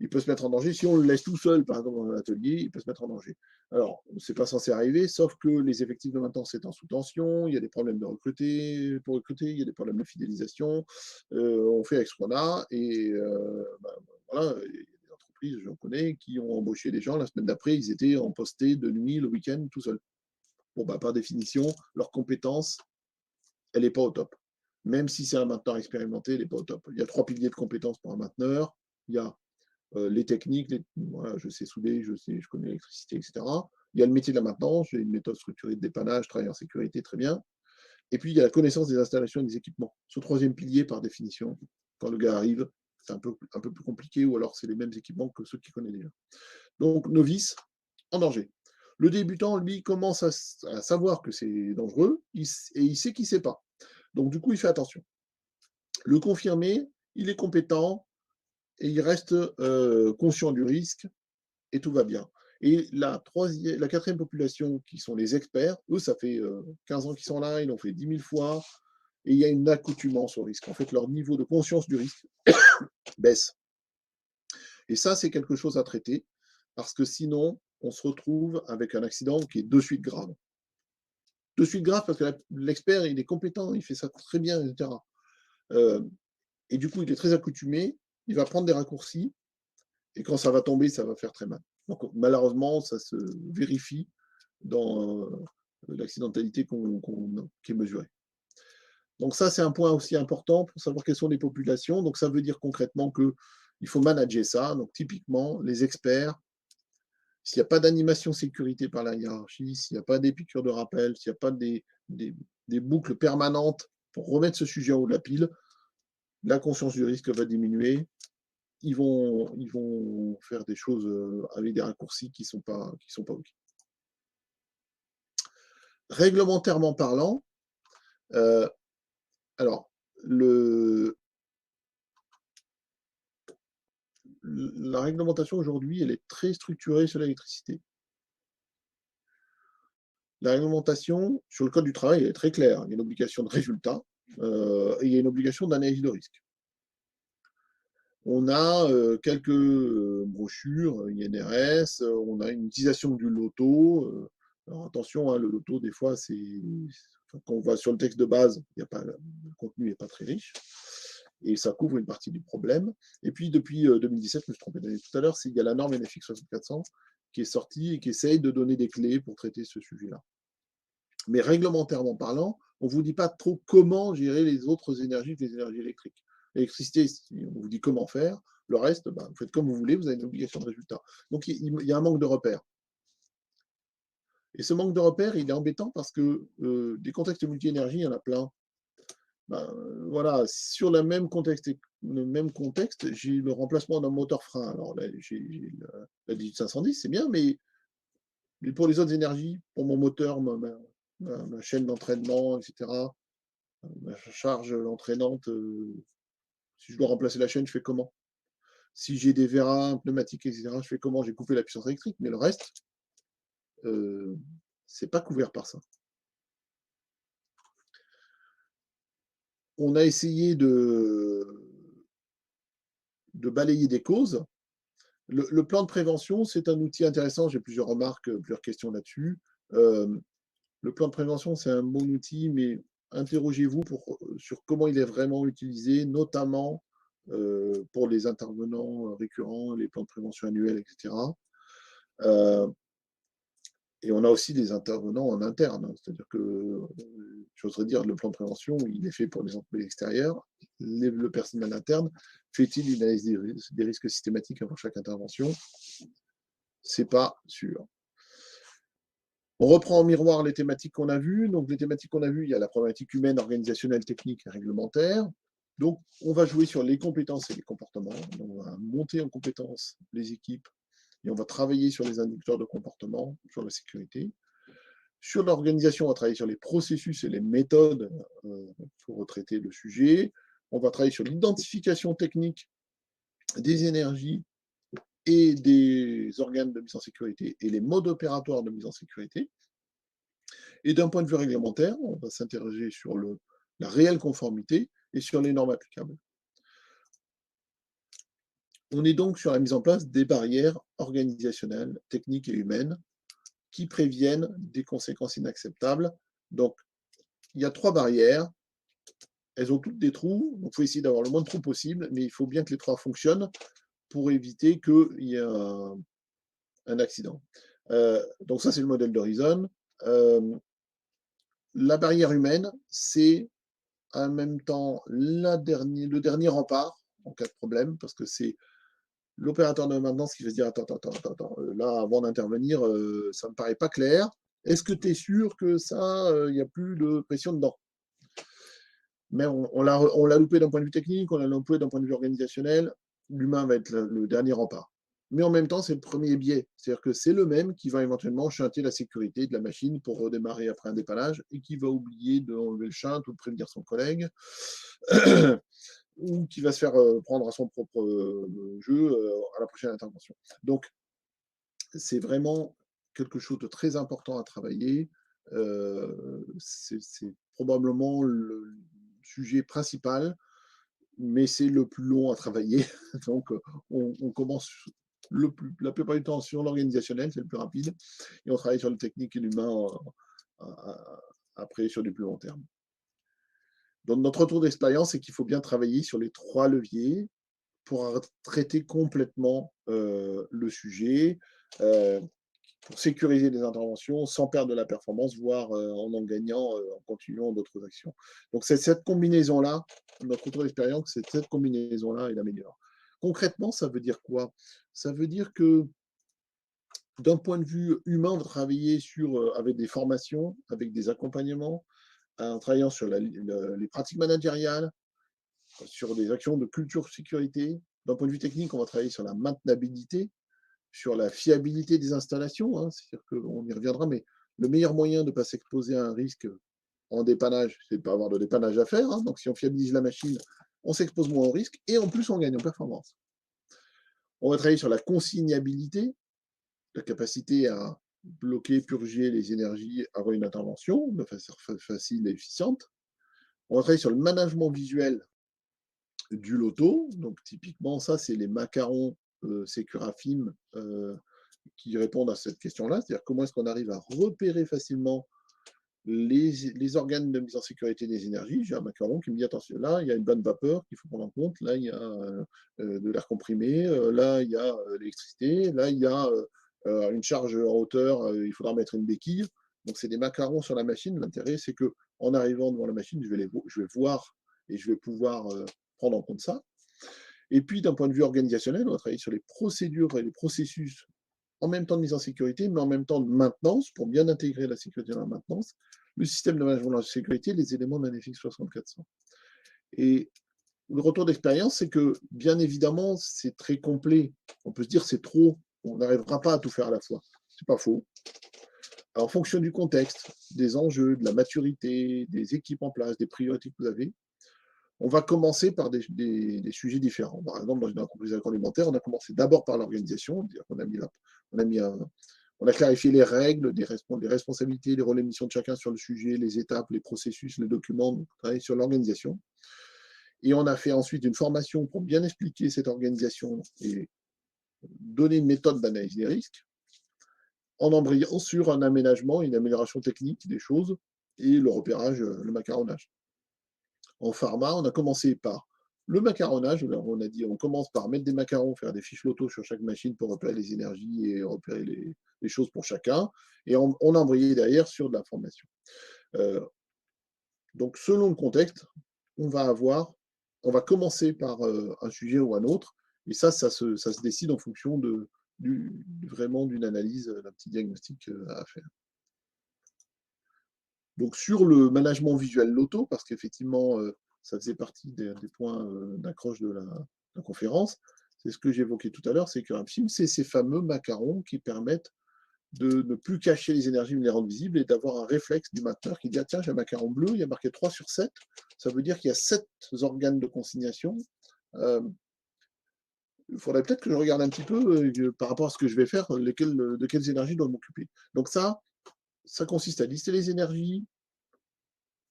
Il peut se mettre en danger si on le laisse tout seul, par exemple, dans un atelier, il peut se mettre en danger. Alors, c'est pas censé arriver, sauf que les effectifs de maintenance sont sous tension, il y a des problèmes de recruter, pour recruter, il y a des problèmes de fidélisation. On fait avec ce qu'on a, et voilà, il y a des entreprises, j'en connais, qui ont embauché des gens, la semaine d'après, ils étaient en posté de nuit, le week-end, tout seul. Bon, bah, par définition, leur compétence, elle n'est pas au top. Même si c'est un mainteneur expérimenté, elle n'est pas au top. Il y a 3 piliers de compétences pour un mainteneur. Il y a les techniques, voilà, je sais souder, je connais l'électricité, etc. Il y a le métier de la maintenance, j'ai une méthode structurée de dépannage, travail en sécurité, très bien. Et puis, il y a la connaissance des installations et des équipements. Ce troisième pilier, par définition, quand le gars arrive, c'est un peu plus compliqué, ou alors c'est les mêmes équipements que ceux qu'il connaît déjà. Donc, novice, en danger. Le débutant, lui, commence à savoir que c'est dangereux, et il sait qu'il ne sait pas. Donc, du coup, il fait attention. Le confirmé, il est compétent, et il reste conscient du risque, et tout va bien. Et la quatrième population, qui sont les experts, eux, ça fait 15 ans qu'ils sont là, ils l'ont fait 10 000 fois, et il y a une accoutumance au risque. En fait, leur niveau de conscience du risque baisse. Et ça, c'est quelque chose à traiter, parce que sinon, on se retrouve avec un accident qui est de suite grave. De suite grave, parce que l'expert, il est compétent, il fait ça très bien, etc. Et du coup, il est très accoutumé, il va prendre des raccourcis, et quand ça va tomber, ça va faire très mal. Donc, malheureusement, ça se vérifie dans l'accidentalité qui est mesurée. Donc ça, c'est un point aussi important pour savoir quelles sont les populations. Donc ça veut dire concrètement qu'il faut manager ça. Donc typiquement, les experts, s'il n'y a pas d'animation sécurité par la hiérarchie, s'il n'y a pas des piqûres de rappel, s'il n'y a pas des boucles permanentes pour remettre ce sujet en haut de la pile, la conscience du risque va diminuer. Ils vont faire des choses avec des raccourcis qui ne sont pas OK. Réglementairement parlant, alors, la réglementation aujourd'hui, elle est très structurée sur l'électricité. La réglementation sur le code du travail, elle est très claire. Il y a une obligation de résultat et il y a une obligation d'analyse de risque. On a quelques brochures INRS, on a une utilisation du loto. Alors attention, hein, le loto, des fois, quand on va sur le texte de base, le contenu n'est pas très riche. Et ça couvre une partie du problème. Et puis, depuis 2017, je me suis trompé d'année tout à l'heure, il y a la norme NFX 6400 qui est sortie et qui essaye de donner des clés pour traiter ce sujet-là. Mais réglementairement parlant, on ne vous dit pas trop comment gérer les autres énergies que les énergies électriques. L'électricité, on vous dit comment faire. Le reste, vous faites comme vous voulez, vous avez une obligation de résultat. Donc, il y a un manque de repères. Et ce manque de repères, il est embêtant parce que des contextes multi-énergie, il y en a plein. Voilà, sur le même contexte, j'ai le remplacement d'un moteur frein. Alors là, j'ai la 18510, c'est bien, mais pour les autres énergies, pour mon moteur, ma chaîne d'entraînement, etc., ma charge entraînante, si je dois remplacer la chaîne, je fais comment? Si j'ai des vérins pneumatiques, etc., je fais comment? J'ai coupé la puissance électrique, mais le reste, c'est pas couvert par ça. On a essayé de balayer des causes. Le plan de prévention, c'est un outil intéressant. J'ai plusieurs remarques, plusieurs questions là-dessus. Le plan de prévention, c'est un bon outil, mais interrogez-vous sur comment il est vraiment utilisé, notamment pour les intervenants récurrents, les plans de prévention annuels, etc. Et on a aussi des intervenants en interne, hein. C'est-à-dire que, j'oserais dire, le plan de prévention, il est fait pour les employés extérieurs. Le personnel interne fait-il une analyse des risques systématiques avant chaque intervention? C'est pas sûr. On reprend en miroir les thématiques qu'on a vues. Donc, les thématiques qu'on a vues, il y a la problématique humaine, organisationnelle, technique et réglementaire. Donc, on va jouer sur les compétences et les comportements. On va monter en compétences les équipes et on va travailler sur les indicateurs de comportement, sur la sécurité. Sur l'organisation, on va travailler sur les processus et les méthodes pour traiter le sujet. On va travailler sur l'identification technique des énergies et des organes de mise en sécurité et les modes opératoires de mise en sécurité. Et d'un point de vue réglementaire, on va s'interroger sur la réelle conformité et sur les normes applicables. On est donc sur la mise en place des barrières organisationnelles, techniques et humaines qui préviennent des conséquences inacceptables. Donc, il y a 3 barrières. Elles ont toutes des trous, donc il faut essayer d'avoir le moins de trous possible, mais il faut bien que les 3 fonctionnent pour éviter qu'il y ait un accident. Donc ça, c'est le modèle d'Horizon. La barrière humaine, c'est en même temps le dernier rempart en cas de problème, parce que c'est l'opérateur de maintenance qui va se dire attends, là, avant d'intervenir, ça ne me paraît pas clair. Est-ce que tu es sûr que ça, il n'y a plus de pression dedans? mais on l'a loupé d'un point de vue technique, on l'a loupé d'un point de vue organisationnel. L'humain va être le dernier rempart. Mais en même temps, c'est le premier biais. C'est-à-dire que c'est le même qui va éventuellement chanter la sécurité de la machine pour redémarrer après un dépannage et qui va oublier d'enlever le chante ou de prévenir son collègue ou qui va se faire prendre à son propre jeu à la prochaine intervention. Donc, c'est vraiment quelque chose de très important à travailler. C'est probablement le sujet principal, mais c'est le plus long à travailler. Donc, on commence la plupart du temps sur l'organisationnel, c'est le plus rapide, et on travaille sur le technique et l'humain après sur du plus long terme. Donc, notre retour d'expérience, c'est qu'il faut bien travailler sur les 3 leviers pour traiter complètement le sujet, pour sécuriser les interventions sans perdre de la performance, voire en gagnant, en continuant d'autres actions. Donc, c'est cette combinaison-là, notre retour d'expérience, c'est cette combinaison-là et la meilleure. Concrètement, ça veut dire quoi? Ça veut dire que d'un point de vue humain, on va travailler avec des formations, avec des accompagnements, en travaillant sur les pratiques managériales, sur des actions de culture sécurité. D'un point de vue technique, on va travailler sur la maintenabilité, sur la fiabilité des installations. Hein, c'est-à-dire qu'on y reviendra, mais le meilleur moyen de ne pas s'exposer à un risque en dépannage, c'est de ne pas avoir de dépannage à faire. Hein. Donc, si on fiabilise la machine, on s'expose moins au risque et en plus, on gagne en performance. On va travailler sur la consignabilité, la capacité à bloquer, purger les énergies avant une intervention de façon facile et efficiente. On va travailler sur le management visuel du loto. Donc, typiquement, ça, c'est les macarons Securafim qui répondent à cette question-là. C'est-à-dire comment est-ce qu'on arrive à repérer facilement les organes de mise en sécurité des énergies. J'ai un macaron qui me dit attention, là, il y a une bonne vapeur qu'il faut prendre en compte, là, il y a de l'air comprimé, là, il y a l'électricité, là, il y a une charge en hauteur, il faudra mettre une béquille. Donc, c'est des macarons sur la machine. L'intérêt, c'est que en arrivant devant la machine, je vais voir et je vais pouvoir prendre en compte ça. Et puis, d'un point de vue organisationnel, on va travailler sur les procédures et les processus en même temps de mise en sécurité, mais en même temps de maintenance, pour bien intégrer la sécurité dans la maintenance, le système de management de la sécurité, les éléments d'un FX 6400. Et le retour d'expérience, c'est que, bien évidemment, c'est très complet. On peut se dire c'est trop, on n'arrivera pas à tout faire à la fois. C'est pas faux. En fonction du contexte, des enjeux, de la maturité, des équipes en place, des priorités que vous avez, on va commencer par des sujets différents. Par exemple, dans une entreprise agroalimentaire, on a commencé d'abord par l'organisation, on a clarifié les règles, les responsabilités, les rôles et missions de chacun sur le sujet, les étapes, les processus, les documents, donc on travaille sur l'organisation. Et on a fait ensuite une formation pour bien expliquer cette organisation et donner une méthode d'analyse des risques, en embrayant sur un aménagement, une amélioration technique des choses et le repérage, le macaronnage. En pharma, on a commencé par le macaronnage. On a dit on commence par mettre des macarons, faire des fiches loto sur chaque machine pour repérer les énergies et repérer les choses pour chacun. Et on a embrayé derrière sur de la formation. Donc, selon le contexte, on va commencer par un sujet ou un autre. Et ça se décide en fonction vraiment d'une analyse, d'un petit diagnostic à faire. Donc, sur le management visuel loto, parce qu'effectivement, ça faisait partie des points d'accroche de la conférence, c'est ce que j'évoquais tout à l'heure, c'est qu'un film, c'est ces fameux macarons qui permettent de ne plus cacher les énergies, mais les rendre visibles et d'avoir un réflexe du mainteneur qui dit ah, tiens, j'ai un macaron bleu, il y a marqué 3 sur 7, ça veut dire qu'il y a 7 organes de consignation. Il faudrait peut-être que je regarde un petit peu par rapport à ce que je vais faire, de quelles énergies je dois m'occuper. Donc ça consiste à lister les énergies,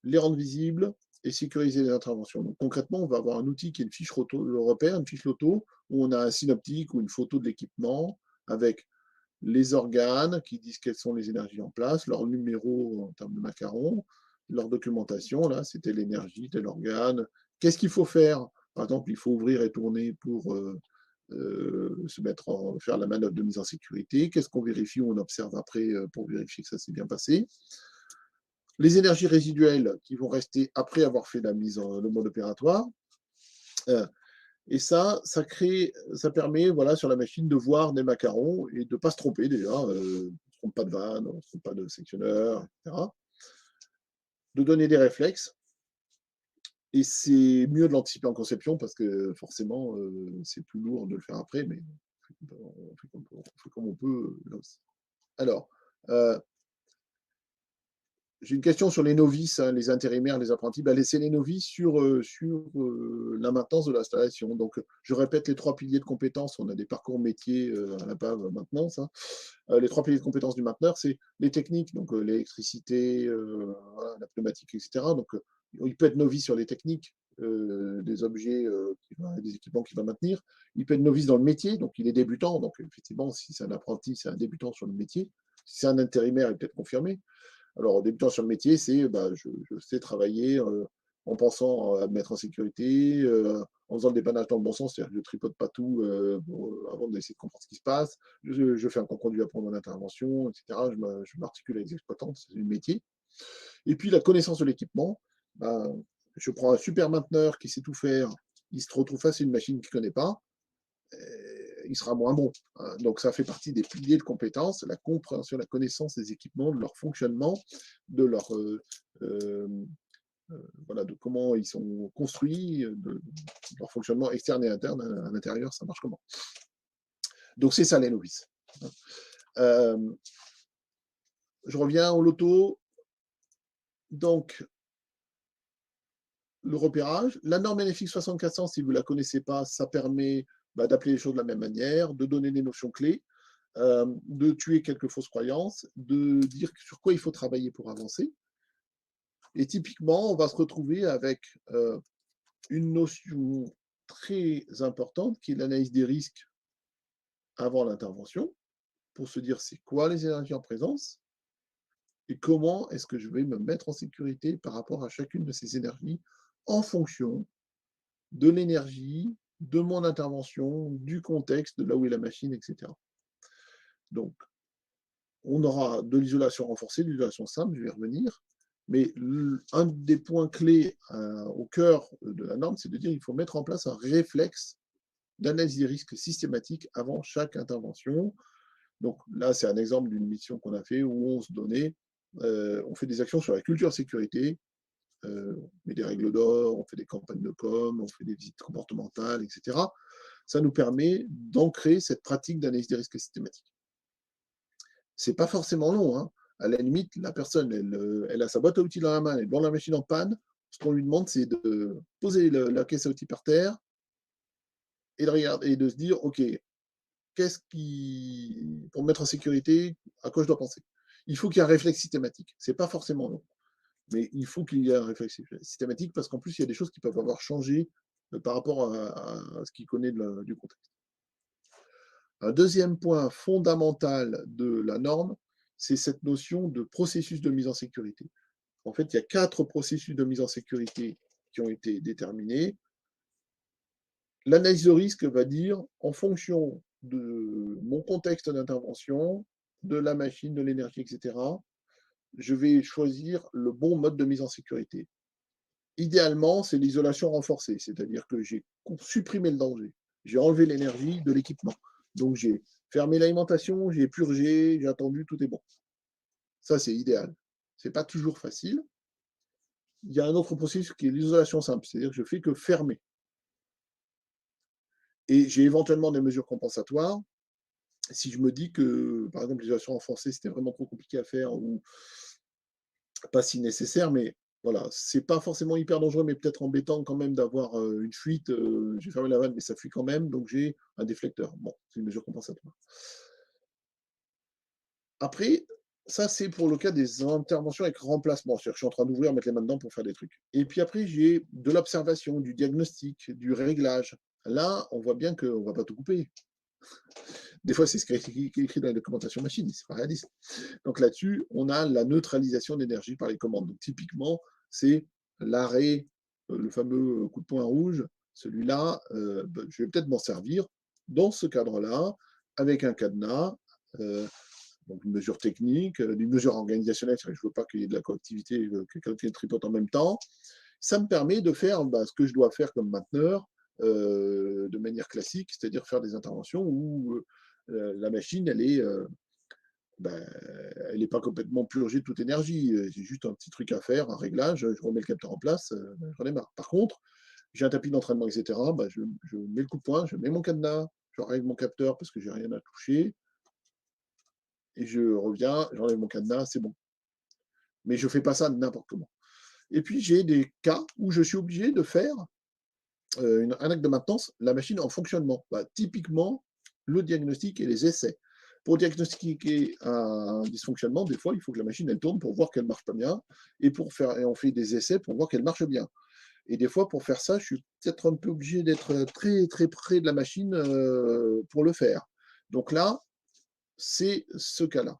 les rendre visibles et sécuriser les interventions. Donc concrètement, on va avoir un outil qui est une fiche repère, une fiche loto, où on a un synoptique ou une photo de l'équipement avec les organes qui disent quelles sont les énergies en place, leur numéro en termes de macarons, leur documentation, là, c'était l'énergie, tel organe. Qu'est-ce qu'il faut faire? Par exemple, il faut ouvrir et tourner pour faire la manœuvre de mise en sécurité. Qu'est-ce qu'on vérifie ou on observe après pour vérifier que ça s'est bien passé? Les énergies résiduelles qui vont rester après avoir fait le mode opératoire. Et ça permet, voilà, sur la machine de voir des macarons et de ne pas se tromper déjà. On ne se trompe pas de vanne, on ne se trompe pas de sectionneur, etc. De donner des réflexes. Et c'est mieux de l'anticiper en conception parce que forcément, c'est plus lourd de le faire après, mais on fait comme on peut là aussi. Alors, j'ai une question sur les novices, hein, les intérimaires, les apprentis. Bah, laisser les novices sur la maintenance de l'installation. Donc, je répète les trois piliers de compétences. On a des parcours métiers à la base maintenance, hein. Les trois piliers de compétences du mainteneur, c'est les techniques, donc l'électricité, voilà, la pneumatique, etc. Donc, il peut être novice sur les techniques, des objets, des équipements qu'il va maintenir. Il peut être novice dans le métier, donc il est débutant. Donc, effectivement, si c'est un apprenti, c'est un débutant sur le métier. Si c'est un intérimaire, il peut être confirmé. Alors, en débutant sur le métier, c'est bah, je sais travailler en pensant à me mettre en sécurité, en faisant le dépannage dans le bon sens, c'est-à-dire que je ne tripote pas tout avant d'essayer de comprendre ce qui se passe. Je fais un compte rendu après mon intervention, etc. Je m'articule avec les exploitants, c'est le métier. Et puis, la connaissance de l'équipement, bah, je prends un super mainteneur qui sait tout faire, il se retrouve face à une machine qu'il ne connaît pas, il sera moins bon, hein. Donc, ça fait partie des piliers de compétences, la compréhension, la connaissance des équipements, de leur fonctionnement, de leur, euh, voilà, de comment ils sont construits, de leur fonctionnement externe et interne, à l'intérieur, ça marche comment. Donc, c'est ça les novices. Euh, je reviens au loto. Donc, le repérage. La norme NFX 6400, si vous ne la connaissez pas, ça permet d'appeler les choses de la même manière, de donner des notions clés, de tuer quelques fausses croyances, de dire sur quoi il faut travailler pour avancer. Et typiquement, on va se retrouver avec une notion très importante qui est l'analyse des risques avant l'intervention, pour se dire c'est quoi les énergies en présence et comment est-ce que je vais me mettre en sécurité par rapport à chacune de ces énergies en fonction de l'énergie, de mon intervention, du contexte, de là où est la machine, etc. Donc, on aura de l'isolation renforcée, de l'isolation simple, je vais y revenir. Mais un des points clés au cœur de la norme, c'est de dire qu'il faut mettre en place un réflexe d'analyse des risques systématique avant chaque intervention. Donc là, c'est un exemple d'une mission qu'on a fait où on se donnait, on fait des actions sur la culture sécurité, on met des règles d'or, on fait des campagnes de com, on fait des visites comportementales, etc. Ça nous permet d'ancrer cette pratique d'analyse des risques systématiques. C'est pas forcément long, hein. À la limite, la personne, elle a sa boîte à outils dans la main, elle est dans la machine en panne. Ce qu'on lui demande, c'est de poser la caisse à outils par terre et de regarder et de se dire, OK, pour me mettre en sécurité, à quoi je dois penser. Il faut qu'il y ait un réflexe systématique. C'est pas forcément long, mais il faut qu'il y ait un réflexe systématique parce qu'en plus, il y a des choses qui peuvent avoir changé par rapport à ce qu'il connaît du contexte. Un deuxième point fondamental de la norme, c'est cette notion de processus de mise en sécurité. En fait, il y a 4 processus de mise en sécurité qui ont été déterminés. L'analyse de risque va dire, en fonction de mon contexte d'intervention, de la machine, de l'énergie, etc., je vais choisir le bon mode de mise en sécurité. Idéalement, c'est l'isolation renforcée, c'est-à-dire que j'ai supprimé le danger, j'ai enlevé l'énergie de l'équipement. Donc, j'ai fermé l'alimentation, j'ai purgé, j'ai attendu, tout est bon. Ça, c'est idéal. Ce n'est pas toujours facile. Il y a un autre processus qui est l'isolation simple, c'est-à-dire que je fais que fermer. Et j'ai éventuellement des mesures compensatoires. Si je me dis que, par exemple, l'isolation renforcée, c'était vraiment trop compliqué à faire ou pas si nécessaire, mais voilà, c'est pas forcément hyper dangereux, mais peut-être embêtant quand même d'avoir une fuite. J'ai fermé la vanne, mais ça fuit quand même, donc j'ai un déflecteur. Bon, c'est une mesure compensatoire. Après, ça, c'est pour le cas des interventions avec remplacement. C'est-à-dire que je suis en train d'ouvrir, mettre les mains dedans pour faire des trucs. Et puis après, j'ai de l'observation, du diagnostic, du réglage. Là, on voit bien qu'on ne va pas tout couper. Des fois, c'est ce qui est écrit dans la documentation machine, c'est pas réaliste. Donc là-dessus, on a la neutralisation d'énergie par les commandes. Donc typiquement, c'est l'arrêt, le fameux coup de poing rouge. Celui-là, je vais peut-être m'en servir dans ce cadre-là, avec un cadenas, donc une mesure technique, une mesure organisationnelle, c'est-à-dire que je ne veux pas qu'il y ait de la coactivité, que quelqu'un tripote en même temps. Ça me permet de faire ce que je dois faire comme mainteneur de manière classique, c'est-à-dire faire des interventions où la machine, elle est ben, elle n'est pas complètement purgée de toute énergie. J'ai juste un petit truc à faire, un réglage, je remets le capteur en place, j'en ai marre. Par contre, j'ai un tapis d'entraînement, etc. Ben, je mets le coup de poing, je mets mon cadenas, je règle mon capteur parce que j'ai rien à toucher, et je reviens, j'enlève mon cadenas, c'est bon. Mais je ne fais pas ça n'importe comment. Et puis, j'ai des cas où je suis obligé de faire un acte de maintenance, la machine en fonctionnement. Bah, typiquement, le diagnostic et les essais. Pour diagnostiquer un dysfonctionnement, des fois, il faut que la machine elle tourne pour voir qu'elle ne marche pas bien, et on fait des essais pour voir qu'elle marche bien. Et des fois, pour faire ça, je suis peut-être un peu obligé d'être très très près de la machine pour le faire. Donc là, c'est ce cas-là.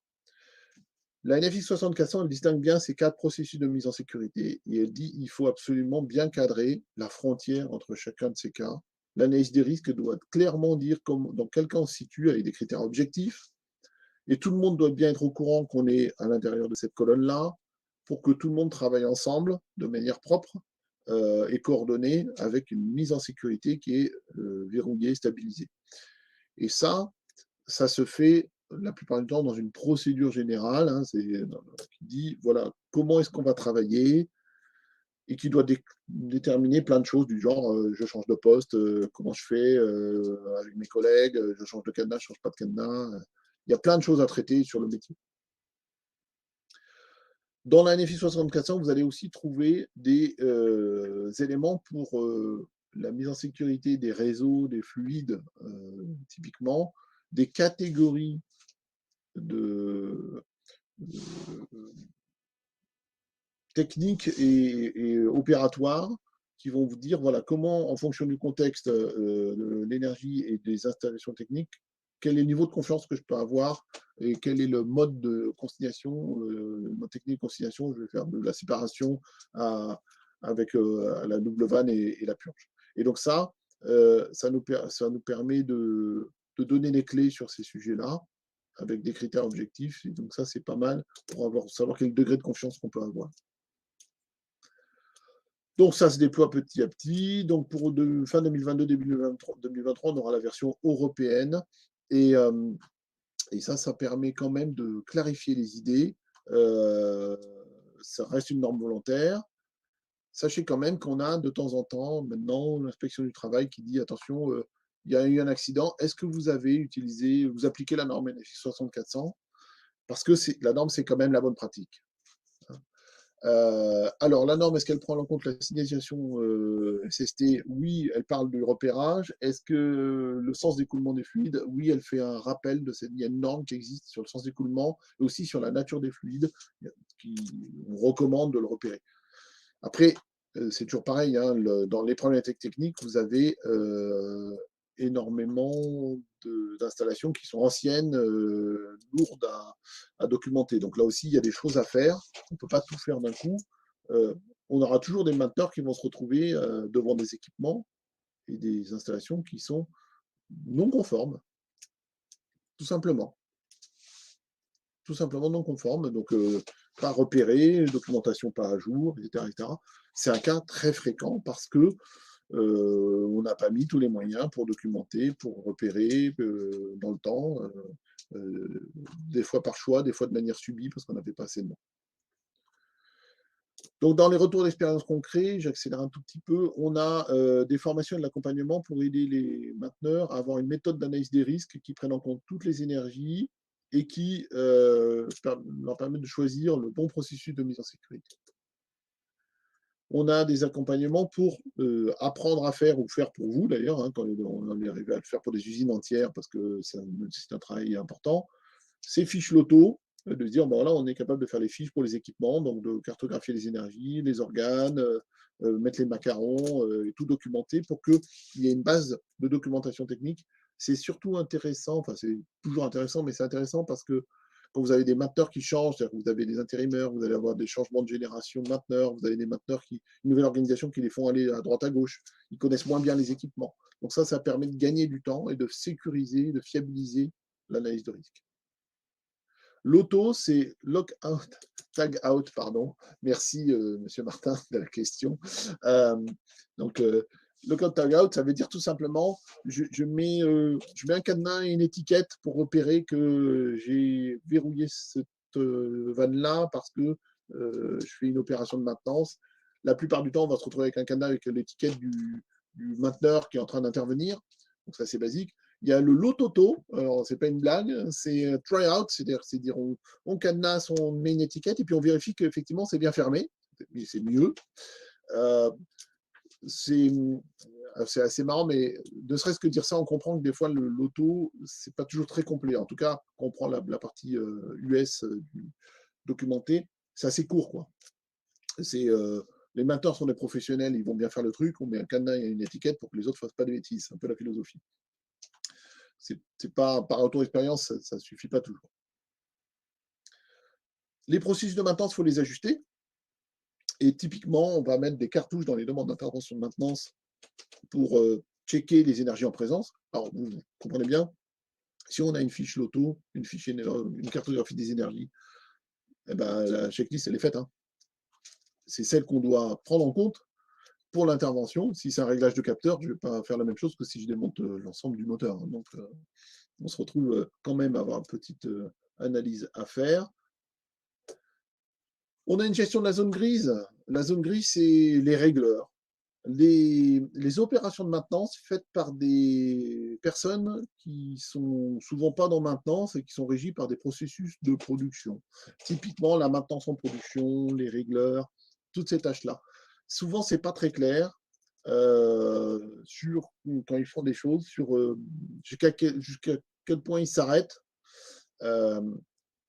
La NFX 6400, elle distingue bien ces quatre processus de mise en sécurité, et elle dit qu'il faut absolument bien cadrer la frontière entre chacun de ces cas. L'analyse des risques doit clairement dire dans quel cas on se situe avec des critères objectifs, et tout le monde doit bien être au courant qu'on est à l'intérieur de cette colonne-là, pour que tout le monde travaille ensemble de manière propre et coordonnée, avec une mise en sécurité qui est verrouillée, stabilisée. Et ça se fait la plupart du temps dans une procédure générale, hein, qui dit voilà comment est-ce qu'on va travailler, et qui doit déterminer plein de choses du genre je change de poste, comment je fais avec mes collègues, je change de cadenas, je ne change pas de cadenas. Il y a plein de choses à traiter sur le métier. Dans la NFI 6400, vous allez aussi trouver des éléments pour la mise en sécurité des réseaux, des fluides, typiquement, des catégories de techniques et opératoires qui vont vous dire voilà comment, en fonction du contexte de l'énergie et des installations techniques, quel est le niveau de confiance que je peux avoir et quel est le mode de consignation, le mode technique de consignation. Je vais faire de la séparation avec la double vanne et la purge. Et donc ça nous permet de donner les clés sur ces sujets-là avec des critères objectifs. Et donc ça, c'est pas mal pour savoir quel degré de confiance qu'on peut avoir. Donc ça se déploie petit à petit. Donc pour fin 2022, début 2023, on aura la version européenne. Et, ça permet quand même de clarifier les idées. Ça reste une norme volontaire. Sachez quand même qu'on a de temps en temps maintenant l'inspection du travail qui dit attention, il y a eu un accident, est-ce que vous appliquez la norme NFX 6400? Parce que la norme, c'est quand même la bonne pratique. Alors, la norme, est-ce qu'elle prend en compte la signalisation SST? Oui, elle parle du repérage. Est-ce que le sens d'écoulement des fluides? Oui, elle fait un rappel il y a une norme qui existe sur le sens d'écoulement et aussi sur la nature des fluides qui on recommande de le repérer. Après, c'est toujours pareil, hein, dans les problématiques techniques, vous avez énormément d'installations qui sont anciennes, lourdes à documenter. Donc là aussi, il y a des choses à faire. On ne peut pas tout faire d'un coup. On aura toujours des mainteneurs qui vont se retrouver devant des équipements et des installations qui sont non conformes, tout simplement. Tout simplement non conformes, donc pas repérés, documentation pas à jour, etc. etc. C'est un cas très fréquent parce que on n'a pas mis tous les moyens pour documenter, pour repérer dans le temps, des fois par choix, des fois de manière subie parce qu'on n'avait pas assez de monde. Donc, dans les retours d'expérience concrets, j'accélère un tout petit peu, on a des formations et de l'accompagnement pour aider les mainteneurs à avoir une méthode d'analyse des risques qui prenne en compte toutes les énergies et qui leur permet de choisir le bon processus de mise en sécurité. On a des accompagnements pour apprendre à faire ou faire pour vous d'ailleurs, hein, quand on est arrivé à le faire pour des usines entières parce que c'est un travail important. Ces fiches loto, de se dire, bon, là, on est capable de faire les fiches pour les équipements, donc de cartographier les énergies, les organes, mettre les macarons, et tout documenter pour qu'il y ait une base de documentation technique. C'est surtout intéressant, enfin, c'est toujours intéressant, mais c'est intéressant parce que quand vous avez des mainteneurs qui changent, c'est-à-dire que vous avez des intérimaires, vous allez avoir des changements de génération de mainteneurs, vous avez des mainteneurs une nouvelle organisation qui les font aller à droite à gauche, ils connaissent moins bien les équipements. Donc ça permet de gagner du temps et de sécuriser, de fiabiliser l'analyse de risque. L'auto, c'est lock-out, tag-out, pardon. Merci, Monsieur Martin, de la question. Donc, Lockout tagout, ça veut dire tout simplement, je mets un cadenas et une étiquette pour repérer que j'ai verrouillé cette vanne-là parce que je fais une opération de maintenance. La plupart du temps, on va se retrouver avec un cadenas avec l'étiquette du mainteneur qui est en train d'intervenir. Donc ça, c'est basique. Il y a le lototo, alors c'est pas une blague, c'est try out, c'est-à-dire on cadenasse, on met une étiquette et puis on vérifie qu'effectivement c'est bien fermé, mais c'est mieux. Euh, c'est assez marrant, mais ne serait-ce que dire ça, on comprend que des fois, le loto, c'est pas toujours très complet. En tout cas, quand on prend la partie US documentée, c'est assez court, quoi. Les mainteneurs sont des professionnels, ils vont bien faire le truc, on met un cadenas et une étiquette pour que les autres fassent pas de bêtises. C'est un peu la philosophie. C'est pas, par auto-expérience, ça suffit pas toujours. Les processus de maintenance, il faut les ajuster. Et typiquement, on va mettre des cartouches dans les demandes d'intervention de maintenance pour checker les énergies en présence. Alors, vous comprenez bien, si on a une fiche loto, une cartographie des énergies, eh ben, la checklist, elle est faite. Hein. C'est celle qu'on doit prendre en compte pour l'intervention. Si c'est un réglage de capteur, je ne vais pas faire la même chose que si je démonte l'ensemble du moteur. Hein. Donc, on se retrouve quand même à avoir une petite analyse à faire. On a une gestion de la zone grise. La zone grise, c'est les régleurs. Les opérations de maintenance faites par des personnes qui sont souvent pas dans maintenance et qui sont régies par des processus de production. Typiquement, la maintenance en production, les régleurs, toutes ces tâches-là. Souvent, c'est pas très clair sur quand ils font des choses, sur jusqu'à quel point ils s'arrêtent. Euh,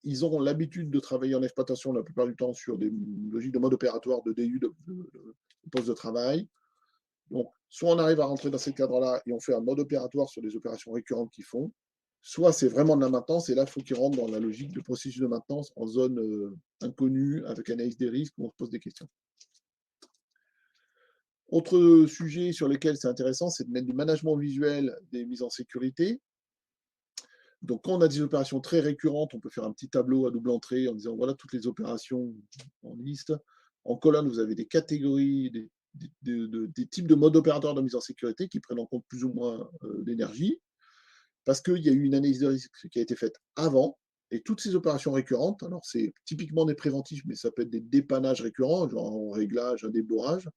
ils auront l'habitude de travailler en exploitation la plupart du temps sur des logiques de mode opératoire, de DU, de poste de travail. Donc, soit on arrive à rentrer dans ces cadres-là et on fait un mode opératoire sur des opérations récurrentes qu'ils font, soit c'est vraiment de la maintenance et là, il faut qu'ils rentrent dans la logique de processus de maintenance en zone inconnue, avec analyse des risques, où on se pose des questions. Autre sujet sur lequel c'est intéressant, c'est de mettre du management visuel des mises en sécurité. Donc, quand on a des opérations très récurrentes, on peut faire un petit tableau à double entrée en disant voilà toutes les opérations en liste. En colonne, vous avez des catégories, des types de modes opérateurs de mise en sécurité qui prennent en compte plus ou moins l'énergie, parce qu'il y a eu une analyse de risque qui a été faite avant, et toutes ces opérations récurrentes, alors c'est typiquement des préventifs, mais ça peut être des dépannages récurrents, genre un réglage, un débourrage,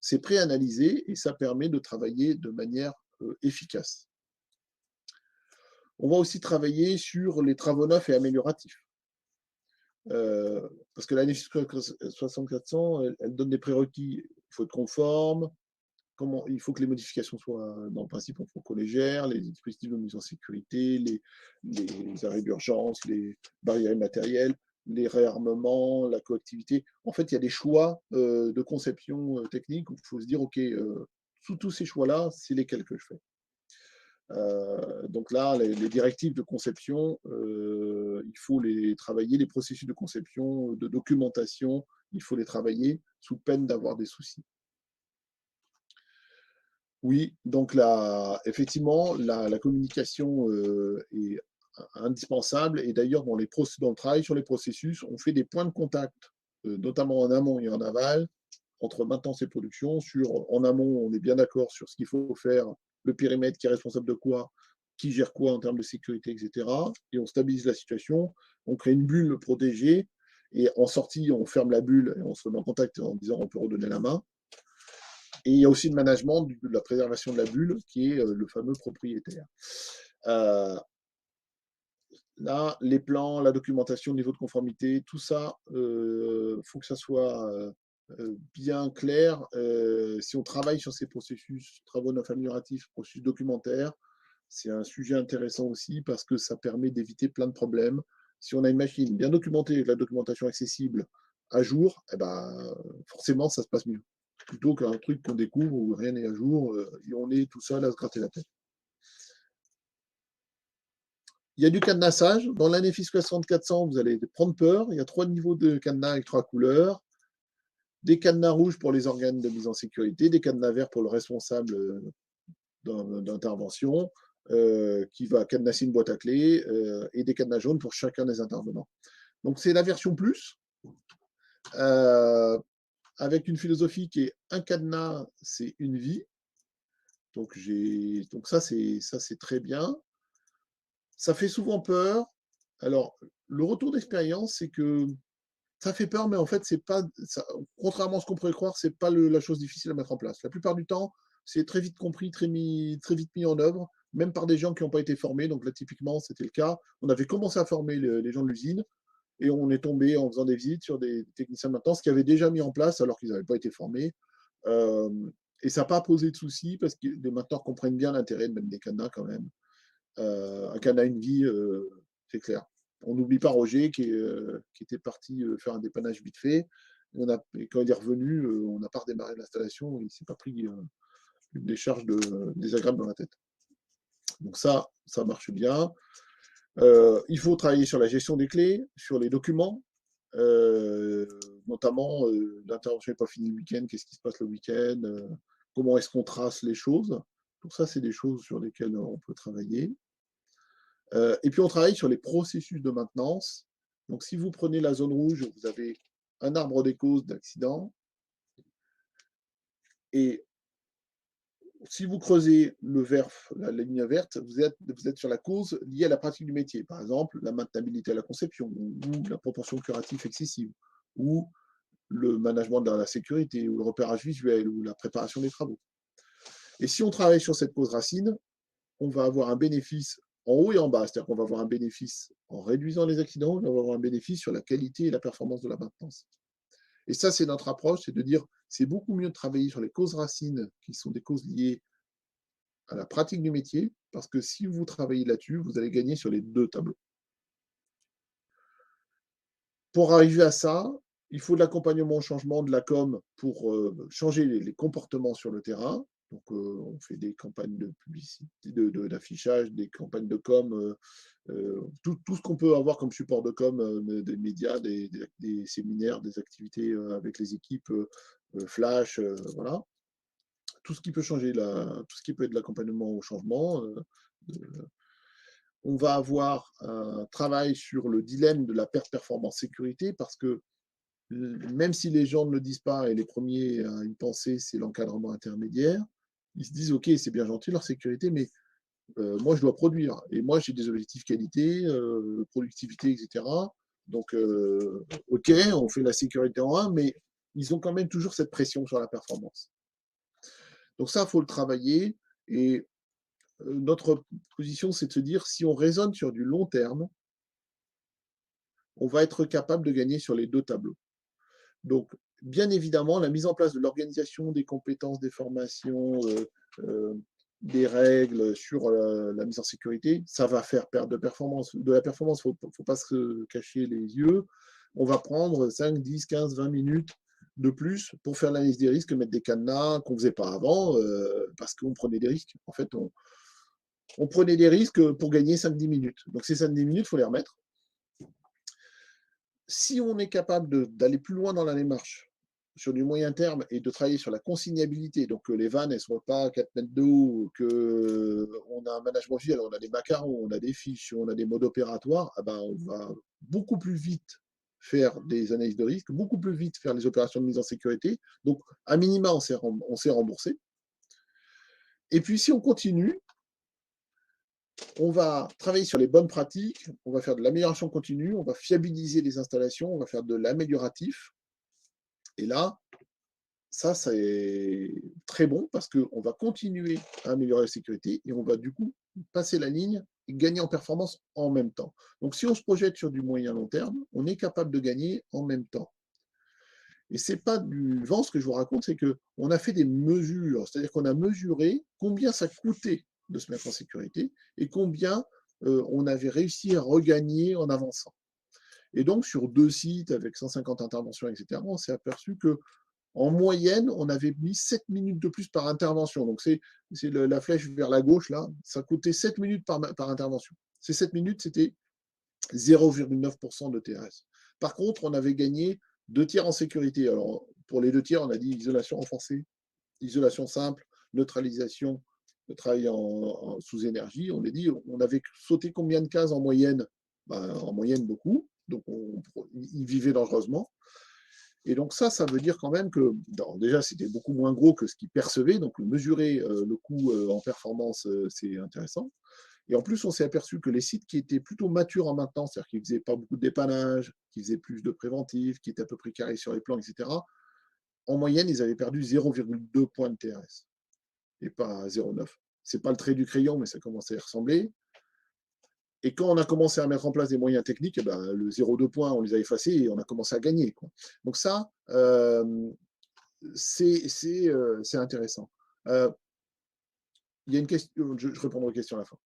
c'est préanalysé et ça permet de travailler de manière efficace. On va aussi travailler sur les travaux neufs et amélioratifs. Parce que la NFI 6400, elle donne des prérequis. Il faut être conforme. Il faut que les modifications soient, dans le principe, il faut qu'on les gère, les dispositifs de mise en sécurité, les arrêts d'urgence, les barrières immatérielles, les réarmements, la coactivité. En fait, il y a des choix de conception technique où il faut se dire, OK, sous tous ces choix-là, c'est lesquels que je fais. Donc là, les directives de conception, il faut les travailler, les processus de conception, de documentation, il faut les travailler sous peine d'avoir des soucis. Oui, donc effectivement, la communication est indispensable et d'ailleurs, dans le travail sur les processus, on fait des points de contact, notamment en amont et en aval, entre maintenance et production. En amont, on est bien d'accord sur ce qu'il faut faire, le périmètre qui est responsable de quoi, qui gère quoi en termes de sécurité, etc. Et on stabilise la situation, on crée une bulle protégée, et en sortie, on ferme la bulle et on se met en contact en disant on peut redonner la main. Et il y a aussi le management de la préservation de la bulle, qui est le fameux propriétaire. Euh, Là, les plans, la documentation, le niveau de conformité, tout ça, faut que ça soit bien clair. Si on travaille sur ces processus, travaux neufs amélioratifs, processus documentaires, c'est un sujet intéressant aussi parce que ça permet d'éviter plein de problèmes. Si on a une machine bien documentée, avec la documentation accessible à jour, eh ben, forcément, ça se passe mieux. Plutôt qu'un truc qu'on découvre où rien n'est à jour et on est tout seul à se gratter la tête. Il y a du cadenassage. Dans l'ANFI 6400, vous allez prendre peur. Il y a 3 niveaux de cadenas avec 3 couleurs. Des cadenas rouges pour les organes de mise en sécurité, des cadenas verts pour le responsable d'intervention qui va cadenasser une boîte à clés et des cadenas jaunes pour chacun des intervenants. Donc c'est la version plus avec une philosophie qui est un cadenas, c'est une vie. Donc ça, c'est très bien. Ça fait souvent peur. Alors, le retour d'expérience, c'est que ça fait peur, mais en fait, c'est pas ça, contrairement à ce qu'on pourrait croire, c'est pas la chose difficile à mettre en place. La plupart du temps, c'est très vite compris, très vite mis en œuvre, même par des gens qui n'ont pas été formés. Donc là, typiquement, c'était le cas. On avait commencé à former les gens de l'usine et on est tombé en faisant des visites sur des techniciens de maintenance qui avaient déjà mis en place alors qu'ils n'avaient pas été formés. Euh, et ça n'a pas posé de soucis parce que les mainteneurs comprennent bien l'intérêt de mettre des cadenas quand même. Un cadenas a une vie, c'est clair. On n'oublie pas Roger qui était parti faire un dépannage vite fait. Et quand il est revenu, on n'a pas redémarré l'installation. Il ne s'est pas pris une décharge désagréable dans la tête. Donc ça marche bien. Il faut travailler sur la gestion des clés, sur les documents, euh, notamment l'intervention n'est pas finie le week-end, qu'est-ce qui se passe le week-end, comment est-ce qu'on trace les choses. Tout ça, c'est des choses sur lesquelles on peut travailler. Et puis on travaille sur les processus de maintenance. Donc si vous prenez la zone rouge, vous avez un arbre des causes d'accident. Et si vous creusez la ligne verte, vous êtes sur la cause liée à la pratique du métier. Par exemple, la maintenabilité à la conception, ou la proportion curative excessive, ou le management de la sécurité, ou le repérage visuel, ou la préparation des travaux. Et si on travaille sur cette cause racine, on va avoir un bénéfice en haut et en bas. C'est-à-dire qu'on va avoir un bénéfice en réduisant les accidents, on va avoir un bénéfice sur la qualité et la performance de la maintenance. Et ça, c'est notre approche, c'est de dire c'est beaucoup mieux de travailler sur les causes racines, qui sont des causes liées à la pratique du métier, parce que si vous travaillez là-dessus, vous allez gagner sur les deux tableaux. Pour arriver à ça, il faut de l'accompagnement au changement, de la com pour changer les comportements sur le terrain. Donc, on fait des campagnes de publicité, d'affichage, des campagnes de com, tout ce qu'on peut avoir comme support de com, des médias, des séminaires, des activités avec les équipes, flash, voilà. Tout ce qui peut changer, tout ce qui peut être de l'accompagnement au changement. On va avoir un travail sur le dilemme de la perte performance sécurité parce que même si les gens ne le disent pas et les premiers à y penser, c'est l'encadrement intermédiaire, ils se disent ok, c'est bien gentil leur sécurité, mais moi je dois produire et moi j'ai des objectifs qualité, productivité, etc. Donc ok, on fait la sécurité en un, mais ils ont quand même toujours cette pression sur la performance. Donc ça, il faut le travailler et notre position, c'est de se dire si on raisonne sur du long terme, on va être capable de gagner sur les deux tableaux. Donc, bien évidemment, la mise en place de l'organisation, des compétences, des formations, des règles sur la mise en sécurité, ça va faire perdre de performance. De la performance, il ne faut pas se cacher les yeux. On va prendre 5, 10, 15, 20 minutes de plus pour faire l'analyse des risques, mettre des cadenas qu'on ne faisait pas avant, parce qu'on prenait des risques. En fait, on prenait des risques pour gagner 5-10 minutes. Donc ces 5-10 minutes, il faut les remettre. Si on est capable d'aller plus loin dans la démarche sur du moyen terme et de travailler sur la consignabilité, donc que les vannes ne soient pas à 4 mètres d'eau, qu'on a un management visuel, on a des macarons, on a des fiches, on a des modes opératoires, eh ben, on va beaucoup plus vite faire des analyses de risque, beaucoup plus vite faire les opérations de mise en sécurité. Donc, à minima, on s'est remboursé. Et puis, si on continue, on va travailler sur les bonnes pratiques, on va faire de l'amélioration continue, on va fiabiliser les installations, on va faire de l'amélioratif. Et là, ça, c'est très bon parce qu'on va continuer à améliorer la sécurité et on va du coup passer la ligne et gagner en performance en même temps. Donc, si on se projette sur du moyen long terme, on est capable de gagner en même temps. Et ce n'est pas du vent, ce que je vous raconte, c'est qu'on a fait des mesures, c'est-à-dire qu'on a mesuré combien ça coûtait de se mettre en sécurité et combien on avait réussi à regagner en avançant. Et donc, sur 2 sites avec 150 interventions, etc., on s'est aperçu que en moyenne, on avait mis 7 minutes de plus par intervention. Donc, c'est la flèche vers la gauche, là. Ça coûtait 7 minutes par intervention. Ces 7 minutes, c'était 0,9% de TRS. Par contre, on avait gagné 2 tiers en sécurité. Alors, pour les 2 tiers, on a dit isolation renforcée, isolation simple, neutralisation, le travail sous énergie. On a dit, on avait sauté combien de cases en moyenne? En moyenne, beaucoup. Donc, ils vivaient dangereusement. Et donc ça veut dire quand même que, déjà, c'était beaucoup moins gros que ce qu'ils percevaient, donc mesurer le coût en performance, c'est intéressant. Et en plus, on s'est aperçu que les sites qui étaient plutôt matures en maintenance, c'est-à-dire qui ne faisaient pas beaucoup de dépannage, qui faisaient plus de préventif, qui étaient à peu près carrés sur les plans, etc., en moyenne, ils avaient perdu 0,2 points de TRS et pas 0,9. Ce n'est pas le trait du crayon, mais ça commençait à y ressembler. Et quand on a commencé à mettre en place des moyens techniques, eh ben, le 0,2 points, on les a effacés et on a commencé à gagner, quoi. Donc ça, c'est intéressant. Il y a une question, je répondrai aux questions à la fin.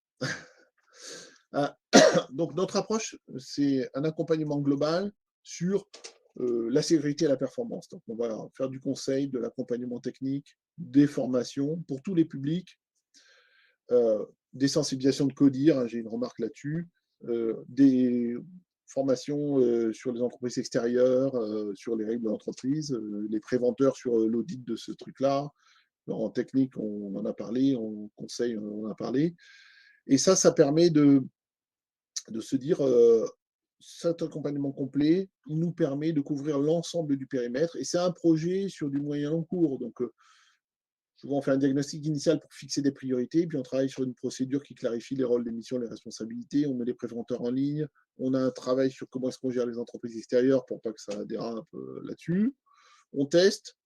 Donc notre approche, c'est un accompagnement global sur la sécurité et la performance. Donc on va faire du conseil, de l'accompagnement technique, des formations pour tous les publics, des sensibilisations de CODIR, hein, j'ai une remarque là-dessus, des formations sur les entreprises extérieures, sur les règles de l'entreprise, les préventeurs sur l'audit de ce truc-là. En technique, on en a parlé, en conseil, on en a parlé. Et ça permet de se dire, cet accompagnement complet, il nous permet de couvrir l'ensemble du périmètre. Et c'est un projet sur du moyen long cours. Donc, souvent, on fait un diagnostic initial pour fixer des priorités, puis on travaille sur une procédure qui clarifie les rôles, les missions, les responsabilités. On met les préventeurs en ligne. On a un travail sur comment est-ce qu'on gère les entreprises extérieures pour pas que ça dérape là-dessus. On teste,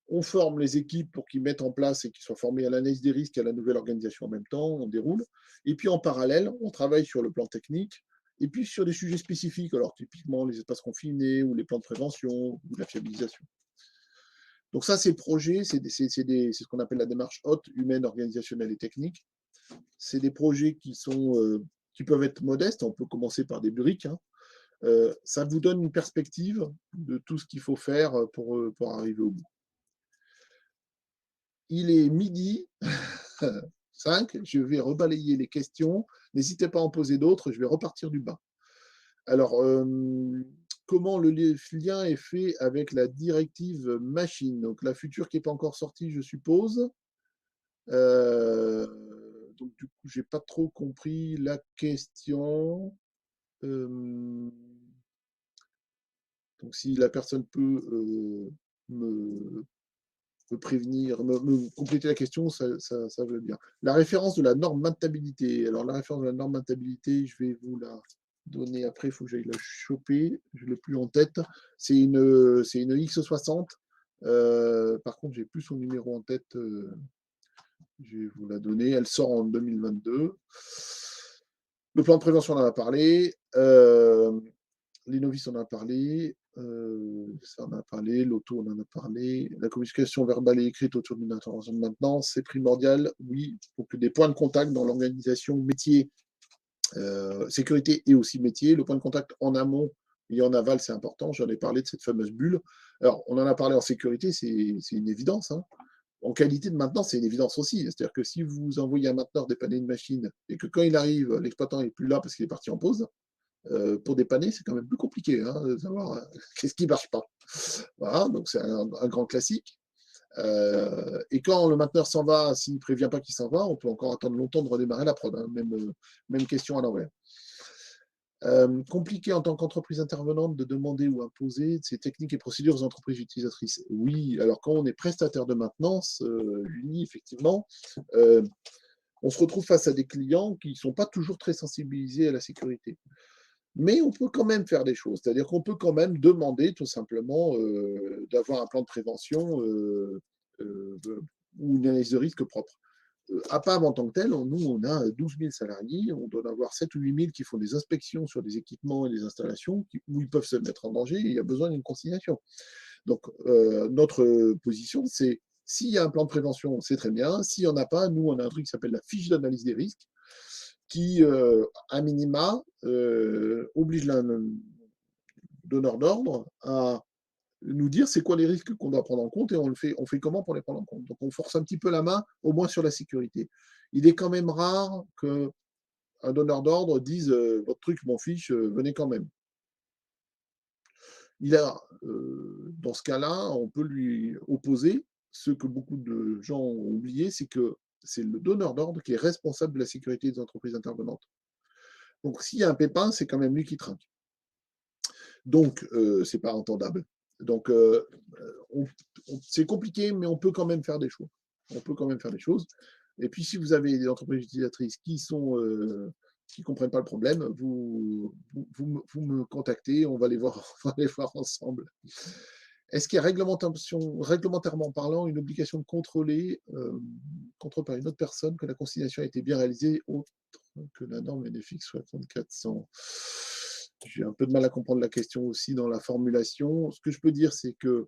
on forme les équipes pour qu'ils mettent en place et qu'ils soient formés à l'analyse des risques et à la nouvelle organisation en même temps. On déroule. Et puis en parallèle, on travaille sur le plan technique et puis sur des sujets spécifiques, alors typiquement les espaces confinés ou les plans de prévention ou la fiabilisation. Donc ça, ces projets, c'est ce qu'on appelle la démarche haute, humaine, organisationnelle et technique. C'est des projets qui peuvent être modestes. On peut commencer par des briques. Hein. Ça vous donne une perspective de tout ce qu'il faut faire pour arriver au bout. Il est midi 5, je vais rebalayer les questions. N'hésitez pas à en poser d'autres, je vais repartir du bas. Alors, comment le lien est fait avec la directive machine? Donc, la future qui n'est pas encore sortie, je suppose. Donc, du coup, je n'ai pas trop compris la question. Donc, si la personne peut me prévenir, me compléter la question, ça veut bien. La référence de la norme maintenabilité. Alors, la référence de la norme maintenabilité, je vais vous la donner après, il faut que j'aille la choper, je ne l'ai plus en tête. C'est une X60. Par contre, je n'ai plus son numéro en tête. Je vais vous la donner. Elle sort en 2022. Le plan de prévention, on en a parlé. Les novices, on en a parlé. Ça, on en a parlé. L'auto, on en a parlé. La communication verbale et écrite autour d'une intervention de maintenance, c'est primordial. Oui, il faut que des points de contact dans l'organisation métier, sécurité et aussi métier. Le point de contact en amont et en aval, c'est important. J'en ai parlé de cette fameuse bulle. Alors, on en a parlé en sécurité, c'est une évidence. Hein. En qualité de maintenance, c'est une évidence aussi. C'est-à-dire que si vous envoyez un mainteneur dépanner une machine et que quand il arrive, l'exploitant n'est plus là parce qu'il est parti en pause, pour dépanner, c'est quand même plus compliqué hein, de savoir qu'est-ce qui ne marche pas. Voilà, donc c'est un grand classique. Et quand le mainteneur s'en va, s'il ne prévient pas qu'il s'en va, on peut encore attendre longtemps de redémarrer la prod. Hein, même question à l'envers. Compliqué en tant qu'entreprise intervenante de demander ou imposer ces techniques et procédures aux entreprises utilisatrices. Oui, alors quand on est prestataire de maintenance, uni, effectivement, on se retrouve face à des clients qui ne sont pas toujours très sensibilisés à la sécurité. Mais on peut quand même faire des choses, c'est-à-dire qu'on peut quand même demander tout simplement d'avoir un plan de prévention ou une analyse de risque propre. APAM en tant que tel, nous, on a 12 000 salariés, on doit en avoir 7 ou 8 000 qui font des inspections sur des équipements et des installations où ils peuvent se mettre en danger et il y a besoin d'une consignation. Donc, notre position, c'est s'il y a un plan de prévention, c'est très bien. S'il n'y en a pas, nous, on a un truc qui s'appelle la fiche d'analyse des risques qui, à minima, oblige le donneur d'ordre à nous dire c'est quoi les risques qu'on doit prendre en compte et on fait comment pour les prendre en compte. Donc on force un petit peu la main, au moins sur la sécurité. Il est quand même rare qu'un donneur d'ordre dise votre truc m'en fiche, venez quand même. Dans ce cas-là, on peut lui opposer ce que beaucoup de gens ont oublié, c'est que c'est le donneur d'ordre qui est responsable de la sécurité des entreprises intervenantes. Donc s'il y a un pépin, c'est quand même lui qui trinque. Donc, ce n'est pas entendable. Donc, c'est compliqué, mais on peut quand même faire des choses. On peut quand même faire des choses. Et puis, si vous avez des entreprises utilisatrices qui comprennent pas le problème, vous me contactez, on va les voir, on va les voir ensemble. Est-ce qu'il y a réglementairement parlant une obligation de contrôler, contrôle par une autre personne, que la consignation a été bien réalisée, autre que la norme NFX 6400? J'ai un peu de mal à comprendre la question aussi dans la formulation. Ce que je peux dire, c'est que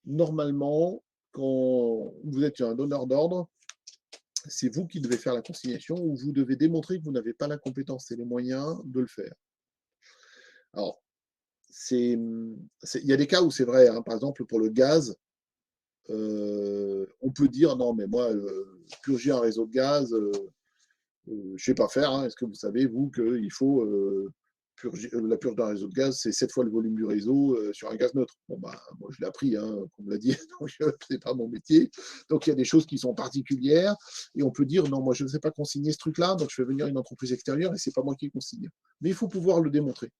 normalement, quand vous êtes un donneur d'ordre, c'est vous qui devez faire la consignation ou vous devez démontrer que vous n'avez pas la compétence et les moyens de le faire. Alors, il y a des cas où c'est vrai, hein. Par exemple, pour le gaz, on peut dire non, mais moi, purger un réseau de gaz, je ne sais pas faire, hein. Est-ce que vous savez, vous, qu'il faut la purge d'un réseau de gaz, c'est 7 fois le volume du réseau sur un gaz neutre? Bon, bah, moi, je l'ai appris, hein, comme on l'a dit, donc c'est pas mon métier. Donc, il y a des choses qui sont particulières et on peut dire non, moi, je ne sais pas consigner ce truc-là, donc je fais venir une entreprise extérieure et c'est pas moi qui consigne. Mais il faut pouvoir le démontrer.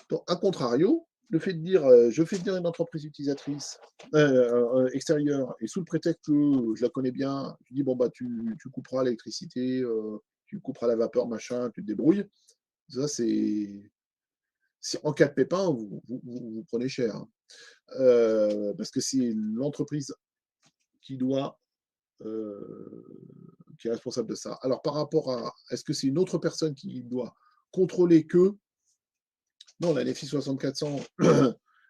Donc, à contrario, le fait de dire je fais venir une entreprise utilisatrice extérieure et sous le prétexte que je la connais bien, je dis bon bah tu couperas l'électricité, tu couperas la vapeur, machin, tu te débrouilles. Ça c'est en cas de pépin, vous prenez cher, hein. Parce que c'est l'entreprise qui doit qui est responsable de ça. Alors par rapport à est-ce que c'est une autre personne qui doit contrôler que non, la NFI 6400,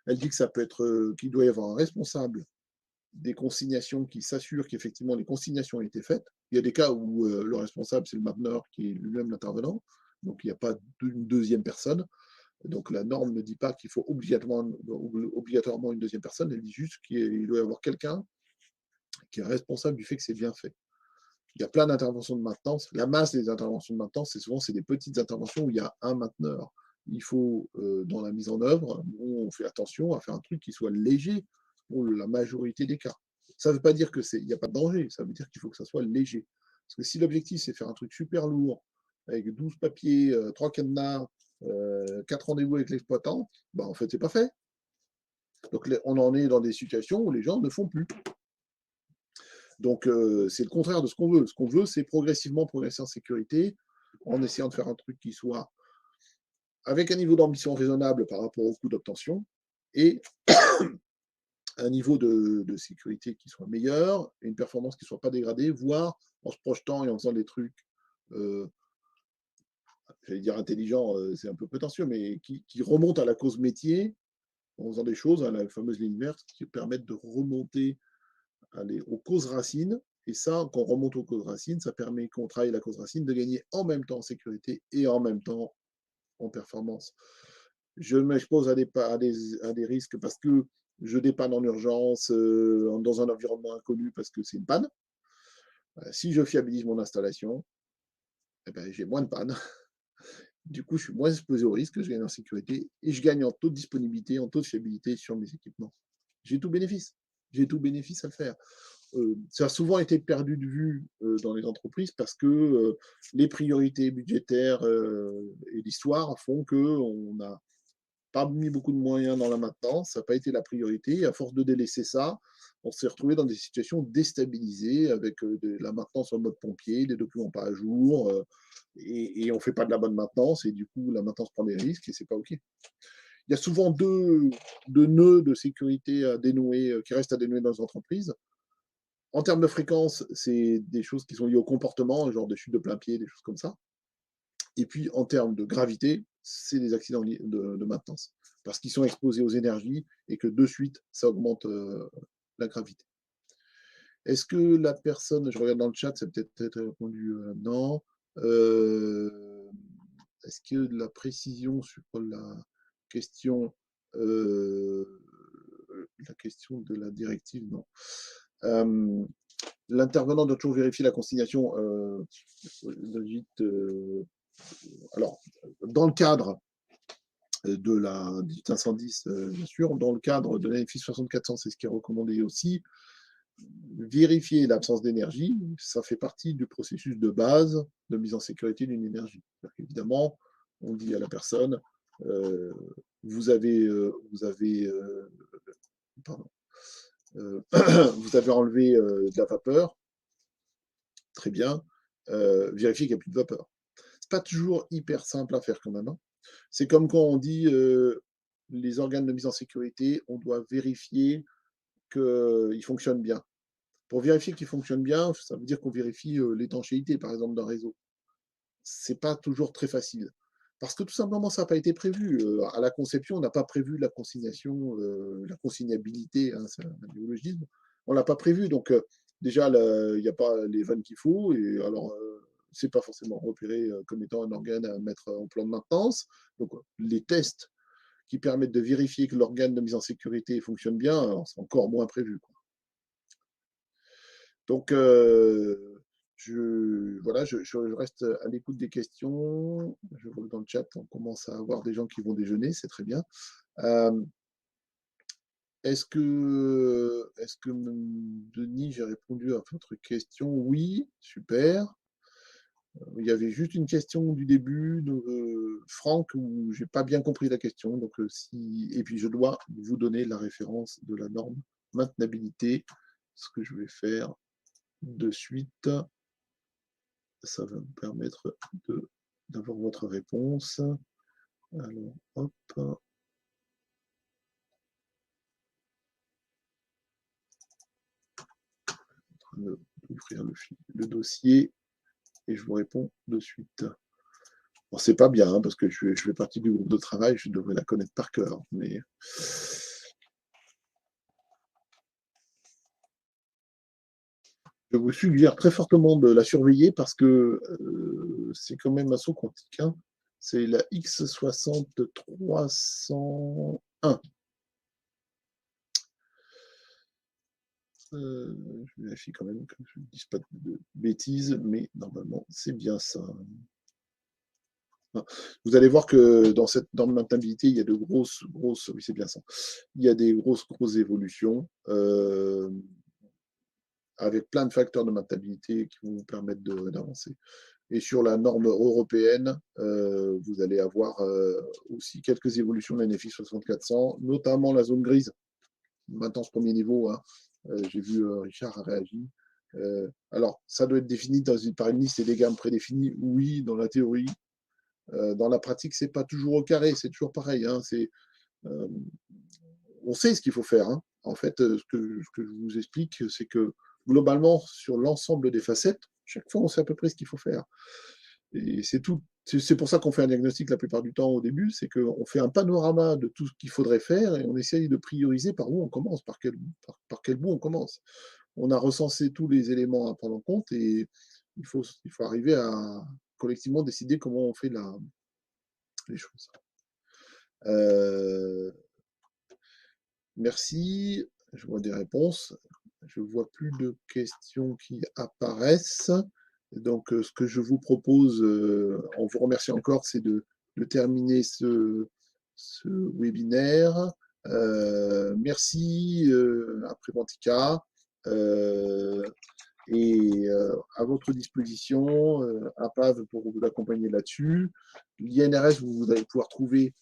elle dit que ça peut être qu'il doit y avoir un responsable des consignations qui s'assure qu'effectivement les consignations ont été faites. Il y a des cas où le responsable, c'est le mainteneur qui est lui-même l'intervenant, donc il n'y a pas une deuxième personne. Donc la norme ne dit pas qu'il faut obligatoirement une deuxième personne, elle dit juste qu'il doit y avoir quelqu'un qui est responsable du fait que c'est bien fait. Il y a plein d'interventions de maintenance. La masse des interventions de maintenance, c'est souvent des petites interventions où il y a un mainteneur. Il faut, dans la mise en œuvre, on fait attention à faire un truc qui soit léger pour la majorité des cas. Ça ne veut pas dire qu'il n'y a pas de danger, ça veut dire qu'il faut que ça soit léger. Parce que si l'objectif, c'est faire un truc super lourd, avec 12 papiers, 3 cadenas, 4 rendez-vous avec l'exploitant, ben, en fait, c'est pas fait. Donc, on en est dans des situations où les gens ne font plus. Donc, c'est le contraire de ce qu'on veut. Ce qu'on veut, c'est progressivement progresser en sécurité, en essayant de faire un truc qui soit avec un niveau d'ambition raisonnable par rapport au coût d'obtention et un niveau de sécurité qui soit meilleur et une performance qui ne soit pas dégradée, voire en se projetant et en faisant des trucs, j'allais dire intelligents, c'est un peu prétentieux, mais qui remontent à la cause métier en faisant des choses, à la fameuse ligne verte, qui permettent de remonter aux causes racines. Et ça, quand on remonte aux causes racines, ça permet, qu'on travaille la cause racine, de gagner en même temps en sécurité et en même temps en performance. Je m'expose à des risques parce que je dépanne en urgence dans un environnement inconnu parce que c'est une panne. Si je fiabilise mon installation, eh ben, j'ai moins de panne. Du coup, je suis moins exposé au risque, je gagne en sécurité et je gagne en taux de disponibilité, en taux de fiabilité sur mes équipements. J'ai tout bénéfice. J'ai tout bénéfice à le faire. Ça a souvent été perdu de vue dans les entreprises parce que les priorités budgétaires et l'histoire font qu'on n'a pas mis beaucoup de moyens dans la maintenance, ça n'a pas été la priorité. Et à force de délaisser ça, on s'est retrouvé dans des situations déstabilisées avec de la maintenance en mode pompier, des documents pas à jour, et on ne fait pas de la bonne maintenance, et du coup, la maintenance prend des risques, et c'est pas OK. Il y a souvent deux nœuds de sécurité à dénouer, qui restent à dénouer dans les entreprises. En termes de fréquence, c'est des choses qui sont liées au comportement, genre des chutes de plein pied, des choses comme ça. Et puis, en termes de gravité, c'est des accidents de maintenance, parce qu'ils sont exposés aux énergies et que de suite, ça augmente la gravité. Est-ce que la personne, je regarde dans le chat, c'est peut-être répondu non. Est-ce que de la précision sur question, la question de la directive, non. L'intervenant doit toujours vérifier la consignation. Alors, dans le cadre de la 1810, bien sûr, dans le cadre de la NFI 6400, c'est ce qui est recommandé aussi. Vérifier l'absence d'énergie, ça fait partie du processus de base de mise en sécurité d'une énergie. Évidemment, on dit à la personne, Vous avez, pardon, vous avez enlevé de la vapeur, très bien. Vérifiez qu'il n'y a plus de vapeur. C'est pas toujours hyper simple à faire quand même, hein. C'est comme quand on dit les organes de mise en sécurité, on doit vérifier qu'ils fonctionnent bien. Pour vérifier qu'ils fonctionnent bien, ça veut dire qu'on vérifie l'étanchéité, par exemple, d'un réseau. C'est pas toujours très facile. Parce que tout simplement, ça n'a pas été prévu. À la conception, on n'a pas prévu la consignation, la consignabilité, hein, c'est un néologisme. On l'a pas prévu. Donc, déjà, il n'y a pas les vannes qu'il faut. Et alors, c'est pas forcément repéré comme étant un organe à mettre en plan de maintenance. Donc, les tests qui permettent de vérifier que l'organe de mise en sécurité fonctionne bien, c'est encore moins prévu, quoi. Donc, voilà, je reste à l'écoute des questions. Je vois que dans le chat, on commence à avoir des gens qui vont déjeuner, c'est très bien. Est-ce que Denis, j'ai répondu à votre question? Oui, super. Il y avait juste une question du début de Franck où j'ai pas bien compris la question. Donc, et puis je dois vous donner la référence de la norme maintenabilité, ce que je vais faire de suite. Ça va me permettre d'avoir votre réponse. Alors, hop. En train d'ouvrir le dossier et je vous réponds de suite. Bon, c'est pas bien, hein, parce que je fais partie du groupe de travail, je devrais la connaître par cœur, mais je vous suggère très fortement de la surveiller parce que c'est quand même un saut quantique, hein. C'est la X60301. Je vérifie quand même que je ne dise pas de bêtises, mais normalement, c'est bien ça. Vous allez voir que dans cette norme de maintenabilité, il y a de grosses, oui, c'est bien ça. Il y a des grosses évolutions avec plein de facteurs de maintenabilité qui vont vous permettre d'avancer. Et sur la norme européenne, vous allez avoir aussi quelques évolutions de la NFI 6400, notamment la zone grise. Maintenant, ce premier niveau, hein, j'ai vu Richard a réagi. Alors, ça doit être défini par une liste et des gammes prédéfinies, oui, dans la théorie. Dans la pratique, c'est pas toujours au carré, c'est toujours pareil, hein, on sait ce qu'il faut faire, hein. En fait, ce que je vous explique, c'est que globalement, sur l'ensemble des facettes, chaque fois, on sait à peu près ce qu'il faut faire. Et c'est tout. C'est pour ça qu'on fait un diagnostic la plupart du temps au début, c'est qu'on fait un panorama de tout ce qu'il faudrait faire et on essaye de prioriser par où on commence, par quel bout on commence. On a recensé tous les éléments à prendre en compte et il faut arriver à collectivement décider comment on fait les choses. Merci. Je vois des réponses. Je ne vois plus de questions qui apparaissent. Donc, ce que je vous propose, en vous remerciant encore, c'est de terminer ce webinaire. Merci à Préventica. Et à votre disposition, à PAV pour vous accompagner là-dessus. L'INRS, vous allez pouvoir trouver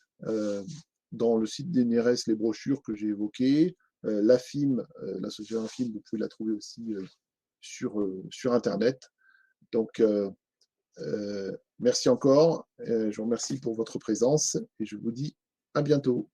dans le site d'INRS les brochures que j'ai évoquées. L'AFIM, l'association AFIM, vous pouvez la trouver aussi sur Internet. Donc, merci encore. Je vous remercie pour votre présence et je vous dis à bientôt.